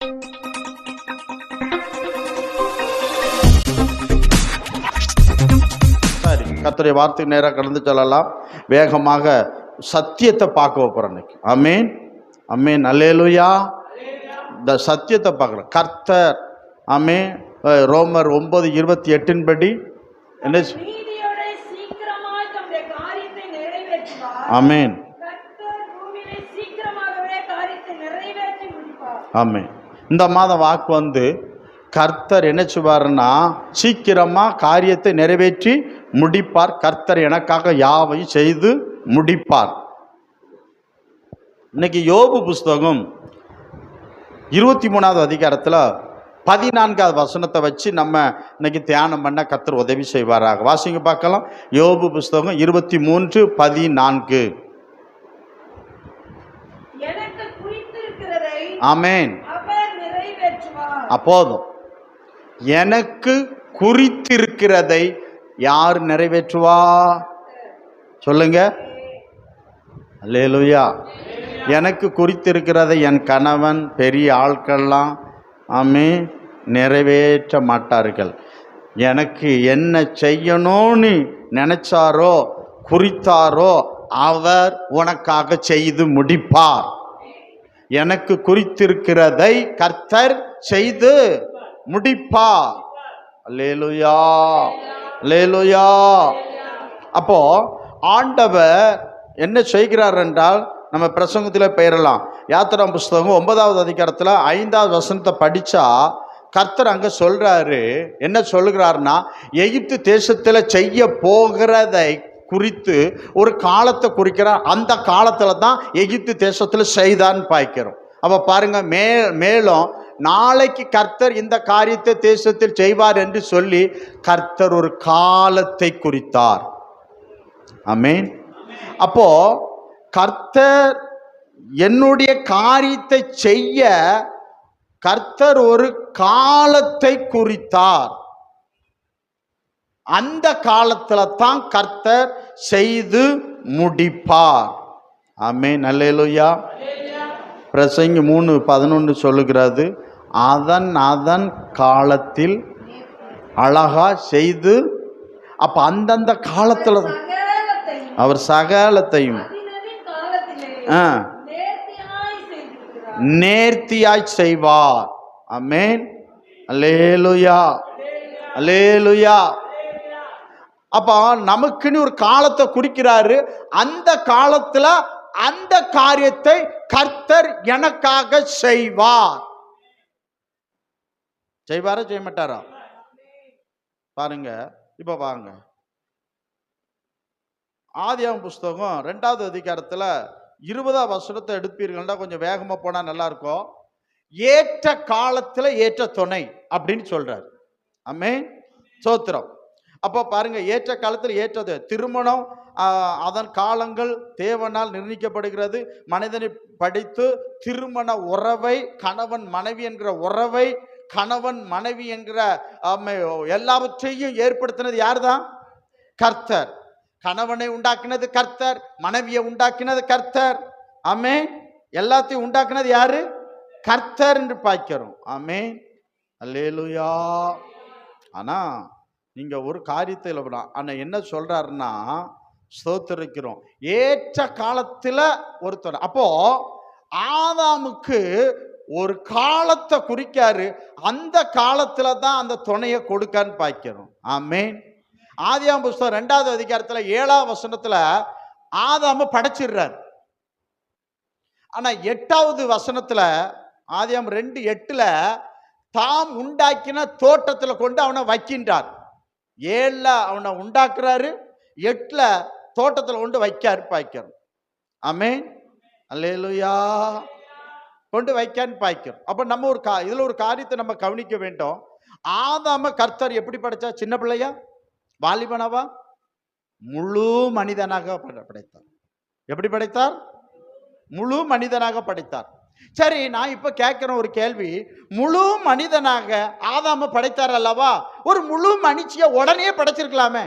சரி, கர்த்தருடைய வார்த்தை நேராக கடந்து செல்லலாம். வேகமாக சத்தியத்தை பார்க்க போறோம் இன்னைக்கு. ஆமேன், ஆமேன், அல்லேலூயா. இந்த சத்தியத்தை பார்க்கலாம். கர்த்தர், ஆமேன். ரோமர் 9:28 படி என்ன? ஆமேன், ஆமேன். இந்த மாதம் வாக்கு வந்து கர்த்தர் என்ன செய்வார்னா சீக்கிரமா காரியத்தை நிறைவேற்றி முடிப்பார். கர்த்தர் எனக்காக யாவையும் செய்து முடிப்பார். இன்னைக்கு யோபு புஸ்தகம் 23வது அதிகாரத்தில் 14வது வசனத்தை வச்சு நம்ம இன்னைக்கு தியானம் பண்ண கர்த்தர் உதவி செய்வாராக. வாசிங்க பார்க்கலாம். யோபு புஸ்தகம் 23:14. ஆமேன். அப்போதும் எனக்கு குறித்திருக்கிறதை யார் நிறைவேற்றுவா? சொல்லுங்க. அல்லேலூயா. எனக்கு குறித்திருக்கிறதை என் கணவன் பெரிய ஆட்கள்லாம் ஆமேன் நிறைவேற்ற மாட்டார்கள். எனக்கு என்ன செய்யணும்னு நினைச்சாரோ குறித்தாரோ அவர் உனக்காக செய்து முடிப்பார். எனக்கு குறித்திருக்கிறதை கர்த்தர் செய்து முடிப்பார். அல்லேலூயா, அல்லேலூயா. அப்போ ஆண்டவர் என்ன செய்கிறார் என்றால் நம்ம பிரசங்கத்தில் பெயரலாம். யாத்திராம் புஸ்தகம் 9வது அதிகாரத்தில் 5வது வசனத்தை படித்தா கர்த்தர் அங்கே சொல்கிறாரு. என்ன சொல்கிறாருன்னா எகிப்து தேசத்தில் செய்ய போகிறதை குறித்து ஒரு காலத்தை குறிக்கிறார். அந்த காலத்தில் தான் எகிப்து தேசத்தில் செய்தான்னு பார்க்கிறோம். அப்போ பாருங்க, மேலும் நாளைக்கு கர்த்தர் இந்த காரியத்தை தேசத்தில் செய்வார் என்று சொல்லி கர்த்தர் ஒரு காலத்தை குறித்தார். ஆமேன். அப்போ கர்த்தர் என்னுடைய காரியத்தை செய்ய கர்த்தர் ஒரு காலத்தை குறித்தார். அந்த காலத்துல தான் கர்த்தர் செய்து முடிப்பார். ஆமேன், அல்லேலூயா. பிரசங்கி 3:11 சொல்லுகிறது, அதன் காலத்தில் அழகா செய்து. அப்ப அந்தந்த காலத்துல அவர் சகலத்தையும் நேர்த்தியாய் செய்வார். ஆமேன், அல்லேலூயா, அல்லேலூயா. அப்ப நமக்குன்னு ஒரு காலத்தை குறிக்கிறாரு. அந்த காலத்துல அந்த காரியத்தை கர்த்தர் எனக்காக செய்வார். செய்வாரா செய்ய மாட்டாரா? பாருங்க. இப்ப வாங்க, ஆதியாகமம் புஸ்தகம் 2வது அதிகாரத்துல 20வது வசனத்தை எடுப்பீர்கள்னா கொஞ்சம் வேகமா போனா நல்லா இருக்கும். ஏற்ற காலத்துல ஏற்ற துணை அப்படின்னு சொல்றாரு. ஆமென், சோத்திரம். அப்போ பாருங்க, ஏற்ற காலத்தில் ஏற்றது திருமணம். அதன் காலங்கள் தேவனால் நிர்ணயிக்கப்படுகிறது. மனிதனை படித்து திருமண உறவை, கணவன் மனைவி என்கிற உறவை, கணவன் மனைவி என்கிற எல்லாவற்றையும் ஏற்படுத்தினது யார் தான்? கர்த்தர். கணவனை உண்டாக்கினது கர்த்தர், மனைவியை உண்டாக்கினது கர்த்தர். ஆமென். எல்லாத்தையும் உண்டாக்கினது யாரு? கர்த்தர் என்று பார்க்கிறோம். ஆமென், அல்லேலூயா. ஆனா நீங்க ஒரு காரியத்தில் ஆனா என்ன சொல்றாருன்னா, ஸ்தோத்திரிக்கிறோம், ஏற்ற காலத்துல ஒருத்தர். அப்போ ஆதாமுக்கு ஒரு காலத்தை குறிக்காரு. அந்த காலத்துல தான் அந்த துணையை கொடுக்கான்னு பார்க்கிறோம். ஆமென். ஆதியாகமம் புஸ்தகம் 2வது அதிகாரத்துல 7வது வசனத்துல ஆதாம படைச்சிடுறார். ஆனா 8வது வசனத்துல ஆதியாகமம் 2:8 தாம் உண்டாக்கின தோட்டத்துல கொண்டு அவனை வைக்கின்றார். 7ல அவனை உண்டாக்குறாரு, 8ல தோட்டத்துல கொண்டு வைக்காரு பாய்க்கிறோம். ஆமென், அல்லேலூயா. கொண்டு வைக்கான்னு பாய்க்கிறோம். அப்ப நம்ம இதுல ஒரு காரியத்தை நம்ம கவனிக்க வேண்டும். ஆதாம கர்த்தர் எப்படி படைச்சா? சின்ன பிள்ளையா, வாலிபனாவா? முழு மனிதனாக படைத்தார். எப்படி படைத்தார்? முழு மனிதனாக படைத்தார். சரி, நான் இப்ப கேட்கிற ஒரு கேள்வி, முழு மனிதனாக ஆதாம படைத்தார் அல்லவா? ஒரு முழு மனுஷிய உடனே படைச்சிருக்கலாமே.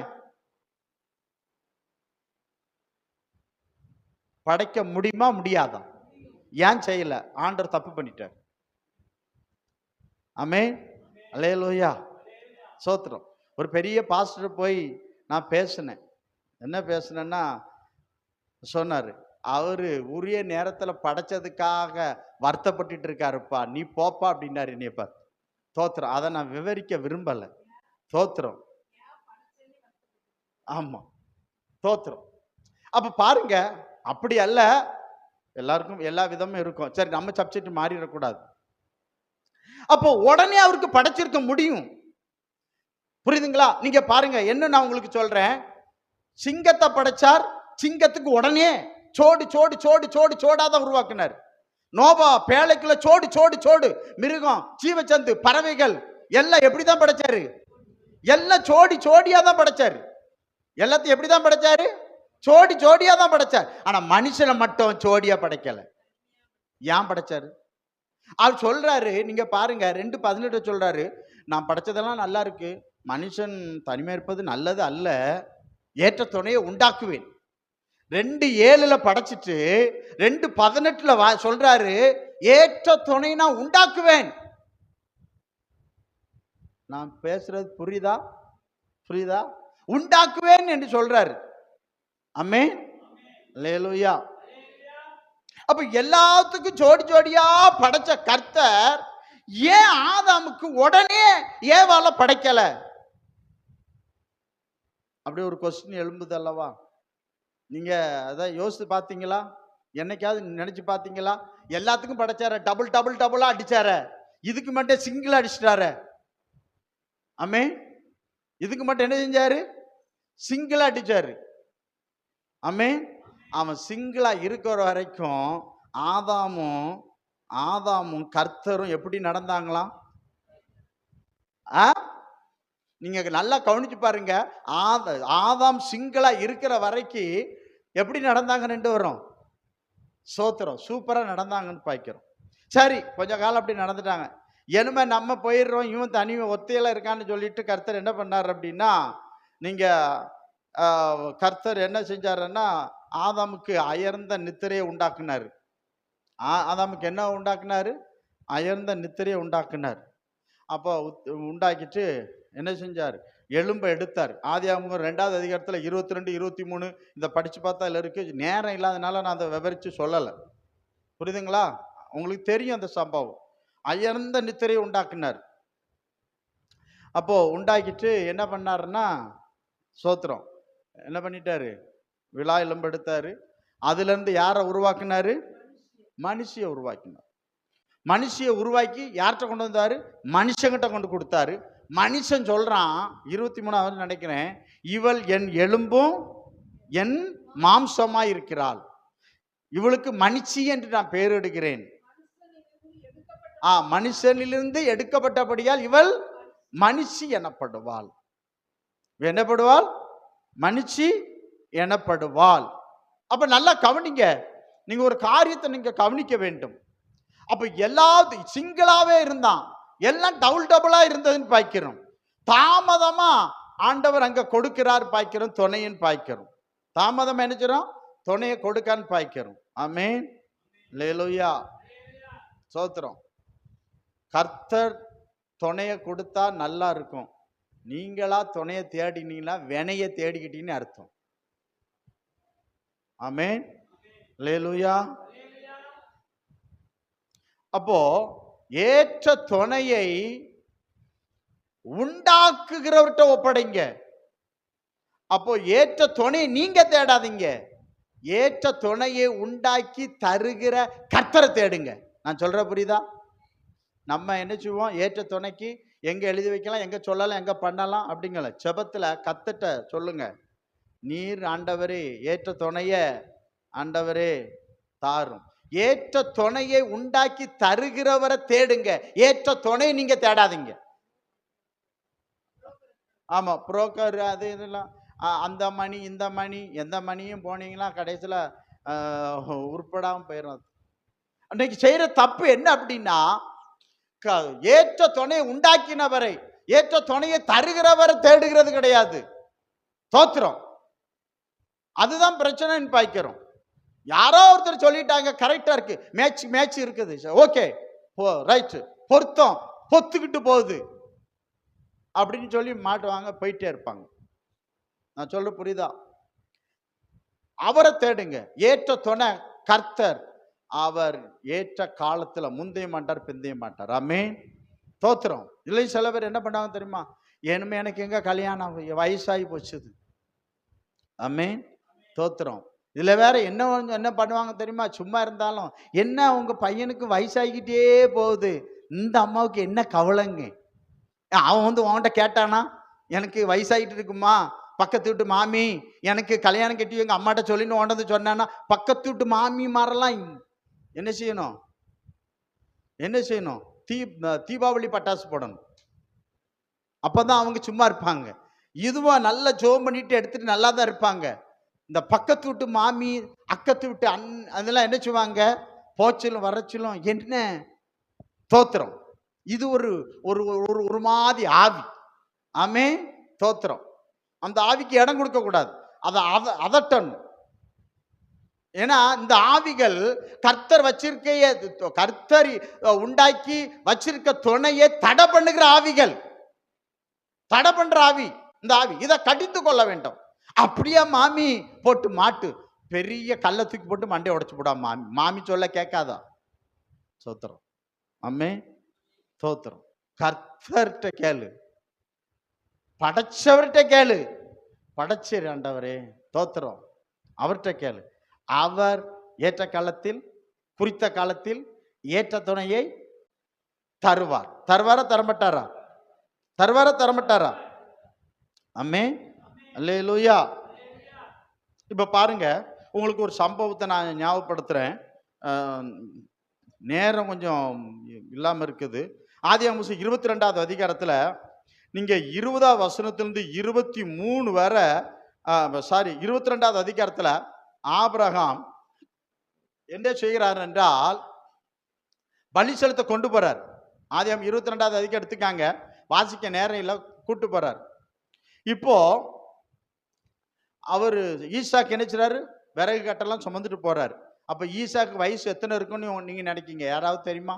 படைக்க முடியுமா? முடியாதா? ஏன் செய்யல? ஆண்டவர் தப்பு பண்ணிட்டார். ஆமென். அல்லேலூயா. சோத்திரம். ஒரு பெரிய பாஸ்டர் போய் நான் பேசினேன். என்ன பேசினேன்னா, சொன்னாரு, அவரு உரிய நேரத்துல படைச்சதுக்காக வருத்தப்பட்டுட்டு இருக்காருப்பா, நீ போப்பா அப்படின்னாரு என்னைய பார்த்து. தோத்திரம். அதை நான் விவரிக்க விரும்பல. தோத்திரம். ஆமா, தோத்திரம். அப்ப பாருங்க, அப்படி அல்ல. எல்லாருக்கும் எல்லா விதமும் இருக்கும். சரி, நம்ம சப்ஜெக்ட் மாறிடக்கூடாது. அப்போ உடனே அவருக்கு படைச்சிருக்க முடியும். புரியுதுங்களா? நீங்க பாருங்க, என்ன நான் உங்களுக்கு சொல்றேன். சிங்கத்தை படைச்சார். சிங்கத்துக்கு உடனே சோடு சோடு சோடு சோடு சோடாதான் உருவாக்குனார். நோபா பேழைக்குள்ள சோடு சோடு சோடு, மிருகம், ஜீவச்சந்து, பறவைகள் எல்லாம் எப்படிதான் படைச்சாரு? எல்லாம் சோடி சோடியா தான் படைச்சாரு. எல்லாத்தையும் எப்படிதான் படைச்சாரு? சோடி சோடியா தான் படைச்சார். ஆனா மனுஷனை மட்டும் சோடியா படைக்கல. ஏன் படைச்சாரு? அவர் சொல்றாரு, நீங்க பாருங்க 2:18 சொல்றாரு, நான் படைச்சதெல்லாம் நல்லா இருக்கு, மனுஷன் தனிமை இருப்பது நல்லது அல்ல, ஏற்ற துணையை உண்டாக்குவேன். 2:7 படைச்சிட்டு 2:18 சொல்றாரு, ஏற்ற துணை நான் உண்டாக்குவேன். நான் பேசுறது புரியுதா? புரியுதா? உண்டாக்குவேன் என்று சொல்றாரு. ஆமென். அல்லேலூயா. அப்ப எல்லாத்துக்கும் ஜோடி ஜோடியா படைச்ச கர்த்தர் ஏன் ஆதாமுக்கு உடனே ஏவாள படைக்கல? அப்படி ஒரு கொஸ்டின் எழும்புது அல்லவா? நீங்க அதை யோசித்து பார்த்தீங்களா? என்னைக்காவது நினைச்சு பார்த்தீங்களா? எல்லாத்துக்கும் படைச்சார, டபுள் டபுள் டபுளா அடிச்சார, இதுக்கு மட்டும் சிங்கிள் அடிச்சிட்டாரு. ஆமே. இதுக்கு மட்டும் என்ன செஞ்சாரு? சிங்கிளா அடிச்சாரு. ஆமே. அவன் சிங்கிளா இருக்கிற வரைக்கும் ஆதாமும் கர்த்தரும் எப்படி நடந்தாங்களாம்? நீங்க நல்லா கவனிச்சு பாருங்க. ஆதாம் சிங்கிளா இருக்கிற வரைக்கும் எப்படி நடந்தாங்க? 2 வரும். சோத்திரம். சூப்பரா நடந்தாங்கன்னு பாய்க்கிறோம். சரி, கொஞ்ச காலம் அப்படி நடந்துட்டாங்க. இனிமே நம்ம போயிடுறோம், இவன் தனிமை ஒத்தையில இருக்கான்னு சொல்லிட்டு கர்த்தர் என்ன பண்ணார் அப்படின்னா, நீங்க கர்த்தர் என்ன செஞ்சாருன்னா, ஆதாமுக்கு அயர்ந்த நித்திரையை உண்டாக்குனாரு. ஆதாமுக்கு என்ன உண்டாக்குனாரு? அயர்ந்த நித்திரையை உண்டாக்குனார். அப்போ உண்டாக்கிட்டு என்ன செஞ்சார்? எலும்பை எடுத்தார். ஆதியாகமம் 2வது அதிகாரத்துல 22, 23 இதை படிச்சு பார்த்தா அதுல இருக்கு. நேரம் இல்லாதனால நான் அதை விவரிச்சு சொல்லலை. புரியுதுங்களா? உங்களுக்கு தெரியும் அந்த சம்பவம். அயர்ந்த நித்திரையை உண்டாக்குனார். அப்போ உண்டாக்கிட்டு என்ன பண்ணாருன்னா, சோத்திரம், என்ன பண்ணிட்டாரு? விழா எலும்பு எடுத்தாரு. அதுல இருந்து யாரை உருவாக்குனாரு? மனுஷியை உருவாக்கினார். மனுஷியை உருவாக்கி யார்கிட்ட கொண்டு வந்தாரு? மனுஷங்கிட்ட கொண்டு கொடுத்தாரு. மனுஷன் சொல்றான், 23வது நினைக்கிறேன், இவள் என் எலும்பும் என் மாம்சமாய் இருக்கிறாள், இவளுக்கு மனுஷி என்று நான் பேர் எடுக்கிறேன். மனுஷனிலிருந்து எடுக்கப்பட்டபடியால் இவள் மனுஷி எனப்படுவாள். என்னப்படுவாள்? மனுஷி எனப்படுவாள். அப்ப நல்லா கவனிங்க. நீங்க ஒரு காரியத்தை நீங்க கவனிக்க வேண்டும். அப்ப எல்லாத்தையும் சிங்கிளாவே இருந்தான், எல்லாம் டபுள் டபுளா இருந்ததுன்னு பாய்க்கிறோம். தாமதமா ஆண்டவர் அங்க கொடுக்கிறார் பாய்க்கிறோம், துணையின் பாய்க்கிறோம். தாமதம் நினைச்சிடும், துணையை கொடுக்கான்னு பாய்க்கிறோம். ஆமென். அல்லேலூயா. சோத்திரம். கர்த்தர் துணையை கொடுத்தா நல்லா இருக்கும். நீங்களா துணையை தேடினீங்கன்னா வினையை தேடிக்கிட்டீங்கன்னு அர்த்தம். ஆமென். அல்லேலூயா. அப்போ ஏற்ற துணையை உண்டாக்குகிறவர்கிட்ட ஒப்படைங்க. அப்போ ஏற்ற துணையை நீங்க தேடாதீங்க, ஏற்ற துணையை உண்டாக்கி தருகிற கர்த்தரை தேடுங்க. நான் சொல்ற புரியுதா? நம்ம என்ன செய்வோம்? ஏற்ற துணைக்கு எங்க எழுதி வைக்கலாம், எங்க சொல்லலாம், எங்க பண்ணலாம் அப்படிங்கல. செபத்துல கர்த்தர்ட்ட சொல்லுங்க, நீர் ஆண்டவரே ஏற்ற துணைய ஆண்டவரே தாரும். ஏற்ற துணையை உண்டாக்கி தருகிறவரை தேடுங்க, ஏற்ற துணை நீங்க தேடாதீங்க. ஆமா, புரோக்கர் அது இதெல்லாம், அந்த மணி இந்த மணி, எந்த மணியும் போனீங்கன்னா கடைசியில் உருப்படாமல் போயிடும். அன்னைக்கு செய்யற தப்பு என்ன அப்படின்னா, ஏற்ற துணையை உண்டாக்கினவரை, ஏற்ற துணையை தருகிறவரை தேடுகிறது கிடையாது. தோத்திரம். அதுதான் பிரச்சனைன்னு பாய்க்கிறோம். யாரோ ஒருத்தர் சொல்லிட்டாங்க, கரெக்டா இருக்கு, மேட்ச் இருக்குது, ஓகே ரைட், பொருத்தம் பொத்துக்கிட்டு போகுது அப்படின்னு சொல்லி மாட்டுவாங்க, போயிட்டே இருப்பாங்க. நான் சொல்ற புரியுதா? அவரை தேடுங்க. ஏற்ற துணை கர்த்தர். அவர் ஏற்ற காலத்துல முந்தைய மாட்டார், பிந்தைய மாட்டார். ஆமென். தோத்திரம். இல்லை, சில பேர் என்ன பண்ணாங்க தெரியுமா? ஏனுமே எனக்கு எங்க கல்யாணம், வயசாகி போச்சுது. ஆமென். தோத்திரம். இதுல வேற என்ன பண்ணுவாங்க தெரியுமா? சும்மா இருந்தாலும், என்ன உங்க பையனுக்கு வயசாகிக்கிட்டே போகுது, இந்த அம்மாவுக்கு என்ன கவலைங்க? அவன் வந்து உன்கிட்ட கேட்டானா, எனக்கு வயசாகிட்டு இருக்குமா, பக்கத்து வீட்டு மாமி எனக்கு கல்யாணம் கட்டி எங்க அம்மாட்ட சொல்லின்னு உன்ட்டு சொன்னான்னா, பக்கத்து வீட்டு மாமி மாரெல்லாம் என்ன செய்யணும்? என்ன செய்யணும்? தீபாவளி பட்டாசு போடணும். அப்பதான் அவங்க சும்மா இருப்பாங்க. இதுவா நல்லா ஜோம் பண்ணிட்டு எடுத்துட்டு நல்லா தான் இருப்பாங்க. இந்த பக்கத்து வீட்டு மாமி, அக்கத்து வீட்டு அதெல்லாம் என்ன செய்வாங்க? போச்சலும் வரச்சலும் என்ன தோத்திரம். இது ஒரு ஒரு மாதிரி ஆவி. ஆமே. தோத்திரம். அந்த ஆவிக்கு இடம் கொடுக்க கூடாது. அதை அதட்டணும். ஏன்னா இந்த ஆவிகள் கர்த்தர் வச்சிருக்க, கர்த்தர் உண்டாக்கி வச்சிருக்க துணையை தடை பண்ணுகிற ஆவிகள். தடை பண்ற ஆவி இந்த ஆவி. இதை கடித்து கொள்ள வேண்டும். அப்படியே மாமி போட்டு மாட்டு, பெரிய கல்லை தூக்கி போட்டு மண்டையை உடைச்சு போடா. மாமி சொல்ல கேட்காதா? சோத்திரம். அம்மே. தோத்திரம். கர்த்தர்கிட்ட கேளு, படைச்சவர்கிட்ட கேளு. படைச்சர் ஆண்டவரே, தோத்திரம். அவர்கிட்ட கேளு. அவர் ஏற்ற காலத்தில், குறித்த காலத்தில் ஏற்ற துணையை தருவார். தருவாரா தரமாட்டாரா? தருவாரா தரமாட்டாரா? அம்மே. அல்லேலூயா. இப்ப பாருங்க, உங்களுக்கு ஒரு சம்பவத்தை நான் ஞாபகப்படுத்துறேன். நேரம் கொஞ்சம் இல்லாம இருக்குது. ஆதியாகமம் 22வது அதிகாரத்துல நீங்க 20வது வசனத்திலிருந்து 23 வரை, 22வது அதிகாரத்துல ஆபிரகாம் என்ன செய்கிறார் என்றால், பலி செலுத்த கொண்டு போறார். ஆதியாகமம் 22வது அதிகாரம் எடுத்துக்காங்க, வாசிக்க நேரம் இல்லை, கூட்டு போறார். இப்போ அவரு ஈசாக்கு என்ன செய்றாரு? விறகு கட்டெல்லாம் சுமந்துட்டு போறாரு. அப்ப ஈசாக்கு வயசு எத்தனை இருக்குன்னு நீங்க நினைக்கீங்க? யாராவது தெரியுமா?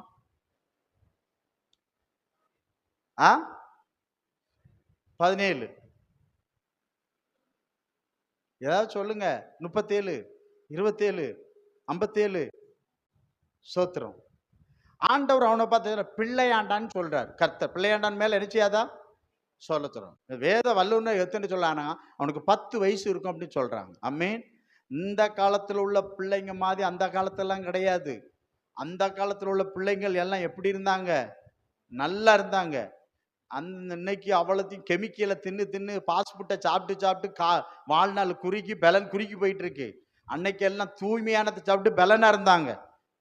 17. ஏதாவது சொல்லுங்க. 37, 27, 57. சோத்திரம். ஆண்டவர் அவனை பார்த்து பிள்ளையாண்டான்னு சொல்றார். கர்த்தர் பிள்ளையாண்டான் மேல என்ன செய்யாதா? சொல்ல சொல்றாங்க. வேத வல்லுநர் எத்தனை சொல்லானா, அவனுக்கு 10 வயசு இருக்கும் அப்படின்னு சொல்றாங்க. அம்மேன். இந்த காலத்துல உள்ள பிள்ளைங்க மாதிரி அந்த காலத்தெல்லாம் கிடையாது. அந்த காலத்துல உள்ள பிள்ளைங்கள் எல்லாம் எப்படி இருந்தாங்க? நல்லா இருந்தாங்க. இன்னைக்கு அவ்வளோத்தையும் கெமிக்கலை தின்னு பாஸ்புட்டை சாப்பிட்டு வாழ்நாள் குறுக்கி பலன் குறுக்கி போயிட்டு இருக்கு. அன்னைக்கு எல்லாம் தூய்மையானதை சாப்பிட்டு பலனா இருந்தாங்க.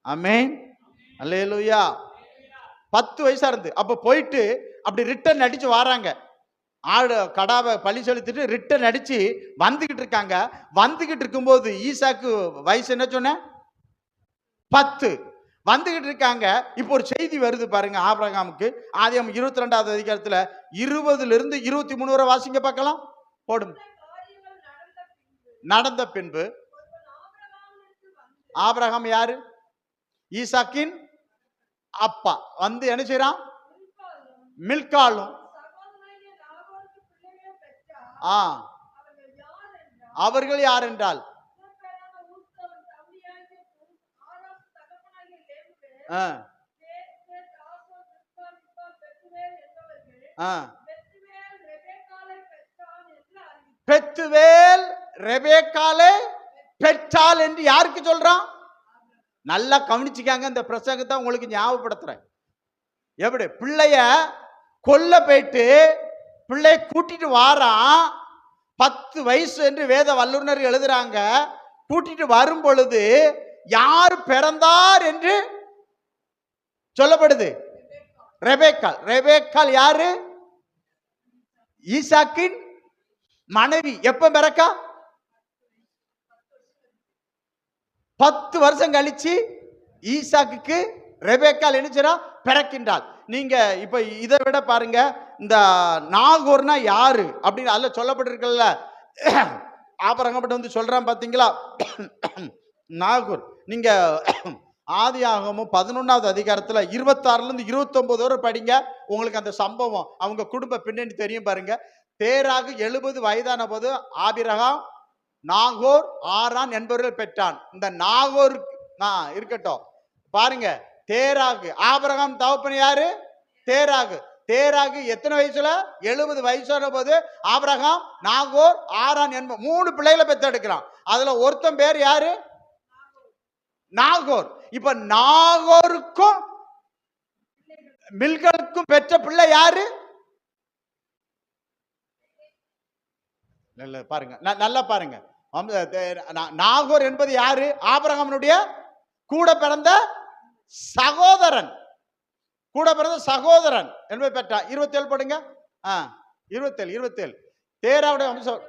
ஆமென். அல்லேலூயா. 10 வயசா இருந்து அப்ப போயிட்டு அப்படி ரிட்டர்ன் அடிச்சு வராங்க. ஆடு கடாவை பலி செலுத்திட்டு ரிட்டர்ன் அடிச்சு வந்துகிட்டு இருக்காங்க. வந்துகிட்டு இருக்கும்போது ஈசாக்கு வயசு என்ன சொன்ன? 10. வந்துகிட்டு இருக்காங்க. இப்போ ஒரு செய்தி வருது பாருங்க ஆபிரகாமுக்கு. ஆதியாகமம் 22வது அதிகாரத்துல 20லிருந்து 23 வரை வாசிங்க பார்க்கலாம். போடும். நடந்த பின்பு ஆபிரகாம் யாரு? ஈசாக்கின் அப்பா. வந்து என்ன செய்யறான்? மில்காலும் அவர்கள் யார் என்றால், பெத்துவேல் ரெபேக்காலை பெற்றாள் என்று யாருக்கு சொல்றான்? நல்லா கவனிச்சுக்காங்க. இந்த பிரசங்கத்தை உங்களுக்கு ஞாபகப்படுத்துறேன். எப்படி பிள்ளைய கொல்ல போயிட்டு பிள்ளைய கூட்டிட்டு வாரான். 10 வயசு என்று வேத வல்லுநர் எழுதுறாங்க. கூட்டிட்டு வரும் பொழுது யார் பிறந்தார் என்று சொல்லப்படுது? ரெபேக்காள். ரெபேக்காள் யாரு? ஈசாக்கின் மனைவி. எப்ப பிறக்கா? 10 வருஷம் கழிச்சு ஈசாக்குக்கு ரெபேக்காள் என்ன பிறக்கின்றாள். நீங்க இப்ப இதை விட பாருங்க, இந்த நாகோர்னா யாரு அப்படின்னு அதுல சொல்லப்பட்டிருக்கல. ஆபிரகாம் வந்து சொல்றான் பாத்தீங்களா? நாகூர். நீங்க ஆதியாகமம் 11வது அதிகாரத்துல 26ல இருந்து 29 வரை படிங்க. உங்களுக்கு அந்த சம்பவம் அவங்க குடும்ப பின்னணி தெரியும் பாருங்க. தேராகு 70 வயதான போது ஆபிரகாம் நாகோர் ஆரான் என்பவர்கள் பெற்றான். இந்த நாகோர் இருக்கட்டும் பாருங்க. தேராகு ஆபிரகாம் தகப்பன் யாரு? தேராகு. தேராகு எத்தனை வயசுல? 70 வயசான போது ஆபிரகாம் நாகோர் ஆரான் என்ப 3 பிள்ளைகளை பெற்றெடுக்கிறான். அதுல ஒருத்தன் பேர் யாரு? நாகோர். இப்ப நாகோருக்கும் மில்களுக்கும் பெற்ற பிள்ளை யாரு? பாருங்க, நல்லா பாருங்க. நாகோர் என்பது யாரு? ஆபிரகாமுடைய கூட பிறந்த சகோதரன். கூட பிறந்த சகோதரன் என்பதை பெற்றான். 27 போடுங்க. 27 தேராவுடைய வம்சம்.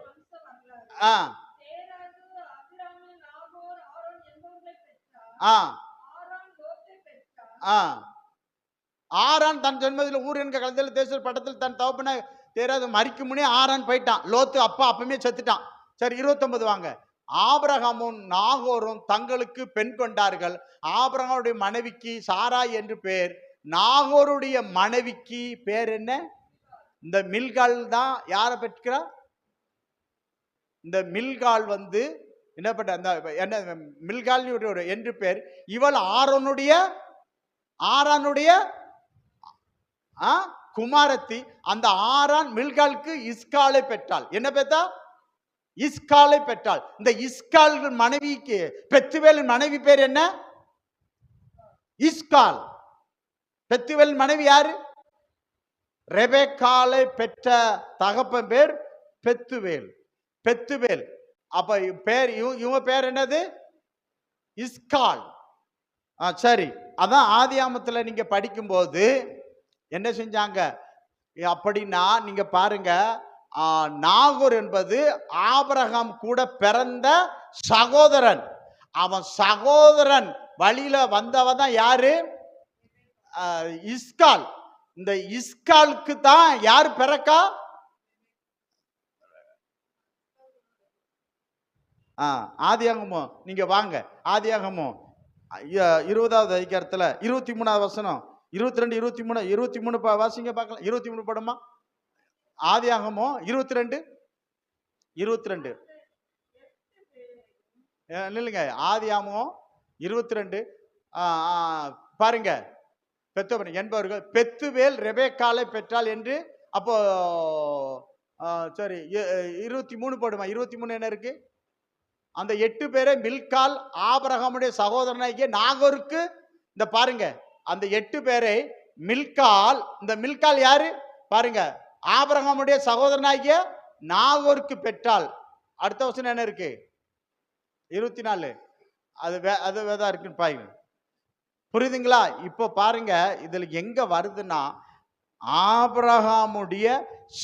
ஆரான் தன் ஜென்மத்தில் ஊர் என்க கலந்தல் தேச பட்டத்தில் தன் தகப்பன தேராது மறிக்கும் முன்னே ஆரான் போயிட்டான். லோத்து அப்பமே செத்துட்டான். சரி, 29 வாங்க. ஆபிரகாமும் நாகோரும் தங்களுக்கு பெண் கொண்டார்கள். ஆபிரகாமுடைய மனைவிக்கு சாராய் என்று பேர். நாகோருடைய மனைவிக்கு பேர் என்ன? இந்த மில்கால் தான் யாரை பெற்றா? இந்த மில்கால் என்ன பண்ண அந்த என்ன மில்கால் என்று பேர். இவள் ஆரானுடைய குமாரத்தி. அந்த ஆரான் மில்காலுக்கு இஸ்காலை பெற்றாள். என்ன பெற்றா? இஸ்காலை பெற்றாள். இந்த இஸ்கால் மனைவிக்கு பெத்துவேலின் மனைவி பேர் என்ன? இஸ்கால். பெத்துவேலின் மனைவி யாரு? ரெபெக்காலை பெற்ற தகப்பன் பேர் பெத்துவேல். பெத்துவேல். அப்ப பேர் இவங்க பேர் என்னது? இஸ்கால். சரி, அதான் ஆதியாமத்துல நீங்க படிக்கும்போது என்ன செஞ்சாங்க அப்படின்னா, நீங்க பாருங்க, நாகோர் என்பது ஆபிரகாம் கூட பிறந்த சகோதரன். அவன் சகோதரன் வழியில வந்தவன் தான் யாரு? இஸ்கால். இந்த இஸ்காலுக்கு தான் யார் பிறக்கா? ஆதியாகமம் நீங்க வாங்க. ஆதியாகமம் 20வது அதிகாரத்துல 23வது வசனம், 22, 23, 23 வாசிங்க பார்க்கலாம். 23 படமா? ஆதியாகமம் 22 இல்லைங்க. ஆதியாகமம் 22 பாருங்க. பெத்தவன் என்பவர்கள் பெத்துவேல் ரெபெக்காலை பெற்றாள் என்று. அப்போ சரி, 23 போடுமா? 23 என்ன இருக்கு? அந்த 8 பேரை மில்கால் ஆபிரகாமுடைய சகோதரனாகிய நாகோருக்கு. இந்த பாருங்க, அந்த 8 பேரை மில்கால். இந்த மில்கால் யாரு பாருங்க? ஆபிரகாமுடைய சகோதரனாகிய நாகோருக்கு பெற்றாள். அடுத்த வசனம் என்ன இருக்கு? 24. அது வேதா இருக்குன்னு பாருங்க. புரியுதுங்களா? இப்ப பாருங்க, இதுல எங்க வருதுன்னா ஆபிரகாமுடைய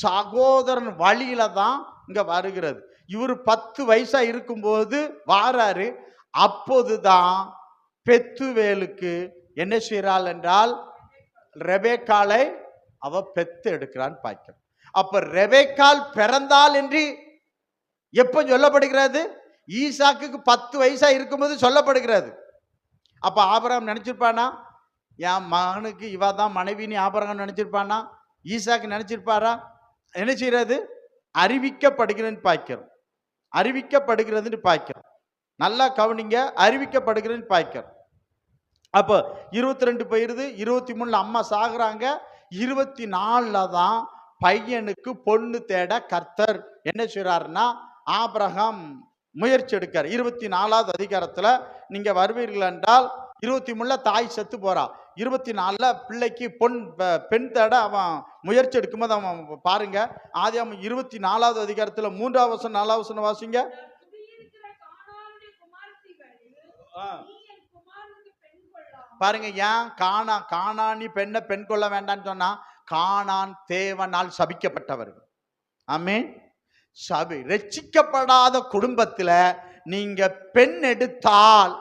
சகோதரன் வழியில தான் இங்க வருகிறது. இவர் 10 வயசா இருக்கும்போது வாராரு. அப்போதுதான் பெத்துவேலுக்கு என்ன செய்யறாள் என்றால் ரெபெக்காலை அவ பெத்து எடுக்கிறான்னு பார்க்கிறோம். அப்ப ரெபெக்கால் பிறந்தாள் என்று எப்ப சொல்லப்படுகிறது? ஈசாக்கு 10 வயசா இருக்கும்போது சொல்லப்படுகிறது. அப்ப ஆபிரகாம் நினைச்சிருப்பானா என் மகனுக்கு இவ தான் மனைவின்னு? ஆபிரகாம் நினைச்சிருப்பானா? ஈசாக்கு நினைச்சிருப்பாரா? என்ன செய்யறது? அறிவிக்கப்படுகிறதுன்னு பார்க்கிறோம். அறிவிக்கப்படுகிறதுன்னு பார்க்கிறோம். நல்லா கவனிங்க, அறிவிக்கப்படுகிறதுன்னு பார்க்கிறோம். அப்போ 22 போயிருது. 23ல அம்மா சாகுறாங்க. 24ல தான் பையனுக்கு பொண்ணு தேட கர்த்தர் என்ன செய்றாருன்னா ஆபிரகாம் முயற்சி எடுக்கார். 24வது அதிகாரத்துல நீங்க வருவீர்கள் என்றால் 23ல தாய் செத்து போறா. 24ல பிள்ளைக்கு பெண் தேட அவன் முயற்சி எடுக்கும்போது அவன் பாருங்க. ஆதியாகமம் 24வது அதிகாரத்துல 3வது வசனம் 4வது வசனம் வாசிங்க. பாருங்க, ஏன் கானானி பெண்ணை பெண் கொள்ள வேண்டாம்னு சொன்னா? கானான் தேவனால் சபிக்கப்பட்டவர்கள். ஆமென். சபை ரட்சிக்கப்படாத குடும்பத்துல நீங்க பெண் எடுத்தால்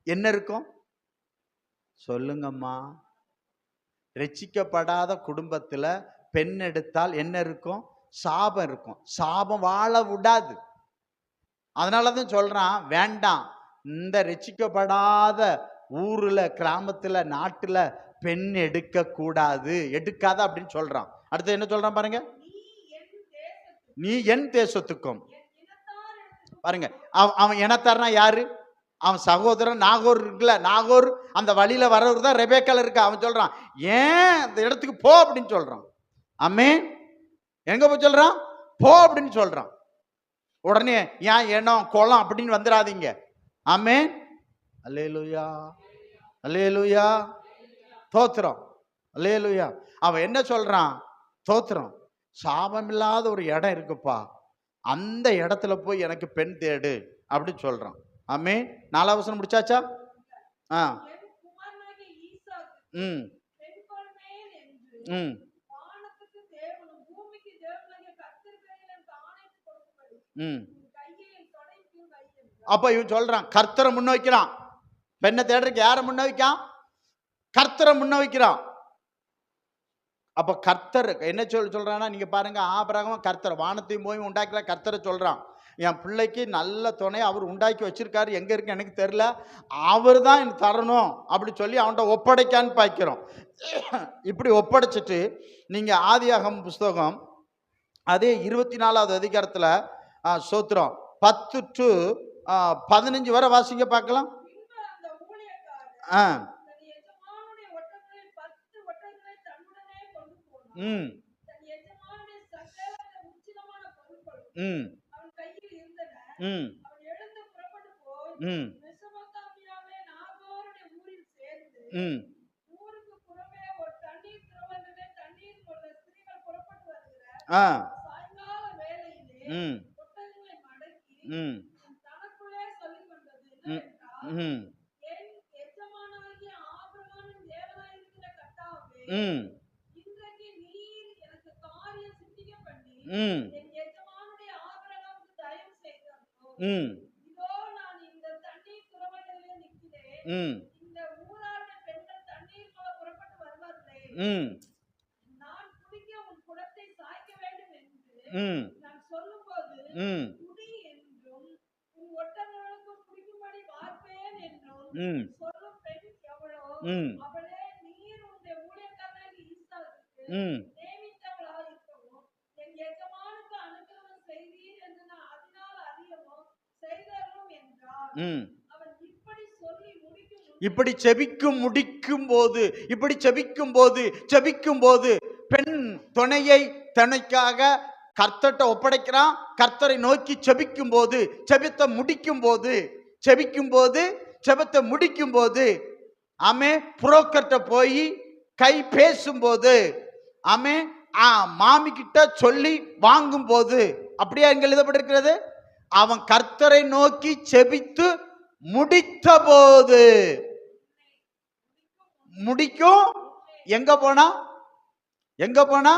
என்ன இருக்கும் சொல்லுங்கம்மா? ரட்சிக்கப்படாத குடும்பத்துல பெண் எடுத்தால் என்ன இருக்கும்? சாபம் இருக்கும். சாபம் வாழ விடாது. அதனாலதான் சொல்றான், வேண்டாம், இந்த ரட்சிக்கப்படாத ஊர்ல, கிராமத்துல, நாட்டுல பெண் எடுக்க கூடாது, எடுக்காத அப்படின்னு சொல்றான். அடுத்து என்ன சொல்றான் பாருங்க, நீ என் தேசத்துக்கும். பாருங்க, அவன் இனத்தார்னா யாரு? அவன் சகோதரன் நாகோர் இருக்குல்ல, நாகோர் அந்த வழியில வரவர் தான் ரெபேக்கால இருக்கா. அவன் சொல்றான், ஏன் அந்த இடத்துக்கு போ அப்படின்னு சொல்றான். ஆமென். எங்க போய் சொல்றான்? போ அப்படின்னு சொல்றான். உடனே ஏன் இனம் குளம் அப்படின்னு வந்துடாதீங்க. ஆமென். அல்லேலூயா, அல்லேலூயா, தோத்திரம், அல்லேலூயா. அவன் என்ன சொல்றான்? தோத்திரம், சாபம் இல்லாத ஒரு இடம் இருக்குப்பா, அந்த இடத்துல போய் எனக்கு பெண் தேடு அப்படின்னு சொல்றான். ஆமென். 4 வசனம் முடிச்சாச்சா? ம் ம் ம். அப்ப இவன் சொல்றான், கர்த்தரை முன்ன வைக்கிறான். பெண்ணை தேடுறதுக்கு யாரை முன்ன வைக்கான்? கர்த்தரை முன்ன வைக்கிறான். அப்ப கர்த்தர் என்ன சொல்றான்னா, நீங்க பாருங்க, ஆபிரகாம் கர்த்தர் வானத்தையும் போய் உண்டாக்கல, கர்த்தரை சொல்றான், என் பிள்ளைக்கு நல்ல துணை அவர் உண்டாக்கி வச்சிருக்காரு, எங்க இருக்கு எனக்கு தெரியல, அவர் தான் எனக்கு தரணும் அப்படி சொல்லி அவன்கிட்ட ஒப்படைக்கான்னு பாய்க்கிறோம். இப்படி ஒப்படைச்சிட்டு நீங்க ஆதியாகமம் புஸ்தகம் அதே 24வது அதிகாரத்துல சோத்திரம் 10 to 15 வரை வாசிங்க பார்க்கலாம். ம் ம் ம் ம் ம் ம் ம் ம் ம் ம் ம் ம் ம் ம் ம் ம் ம் ம் ம். இப்படி செபிக்கும் போது பெண் துணையை தனக்காக கர்த்தர்ட்ட ஒப்படைக்கிறான். கர்த்தரை நோக்கி செபிக்கும் போது, செபத்தை முடிக்கும் போது ஆமே புரோக்கர்ட்ட போய் கை பேசும்போது, ஆமே மாமி கிட்ட சொல்லி வாங்கும் போது, அப்படியே இங்க எழுதப்பட்டிருக்கிறது, அவன் கர்த்தரை நோக்கி செபித்து முடித்த போது, முடிக்கும் எங்க போனா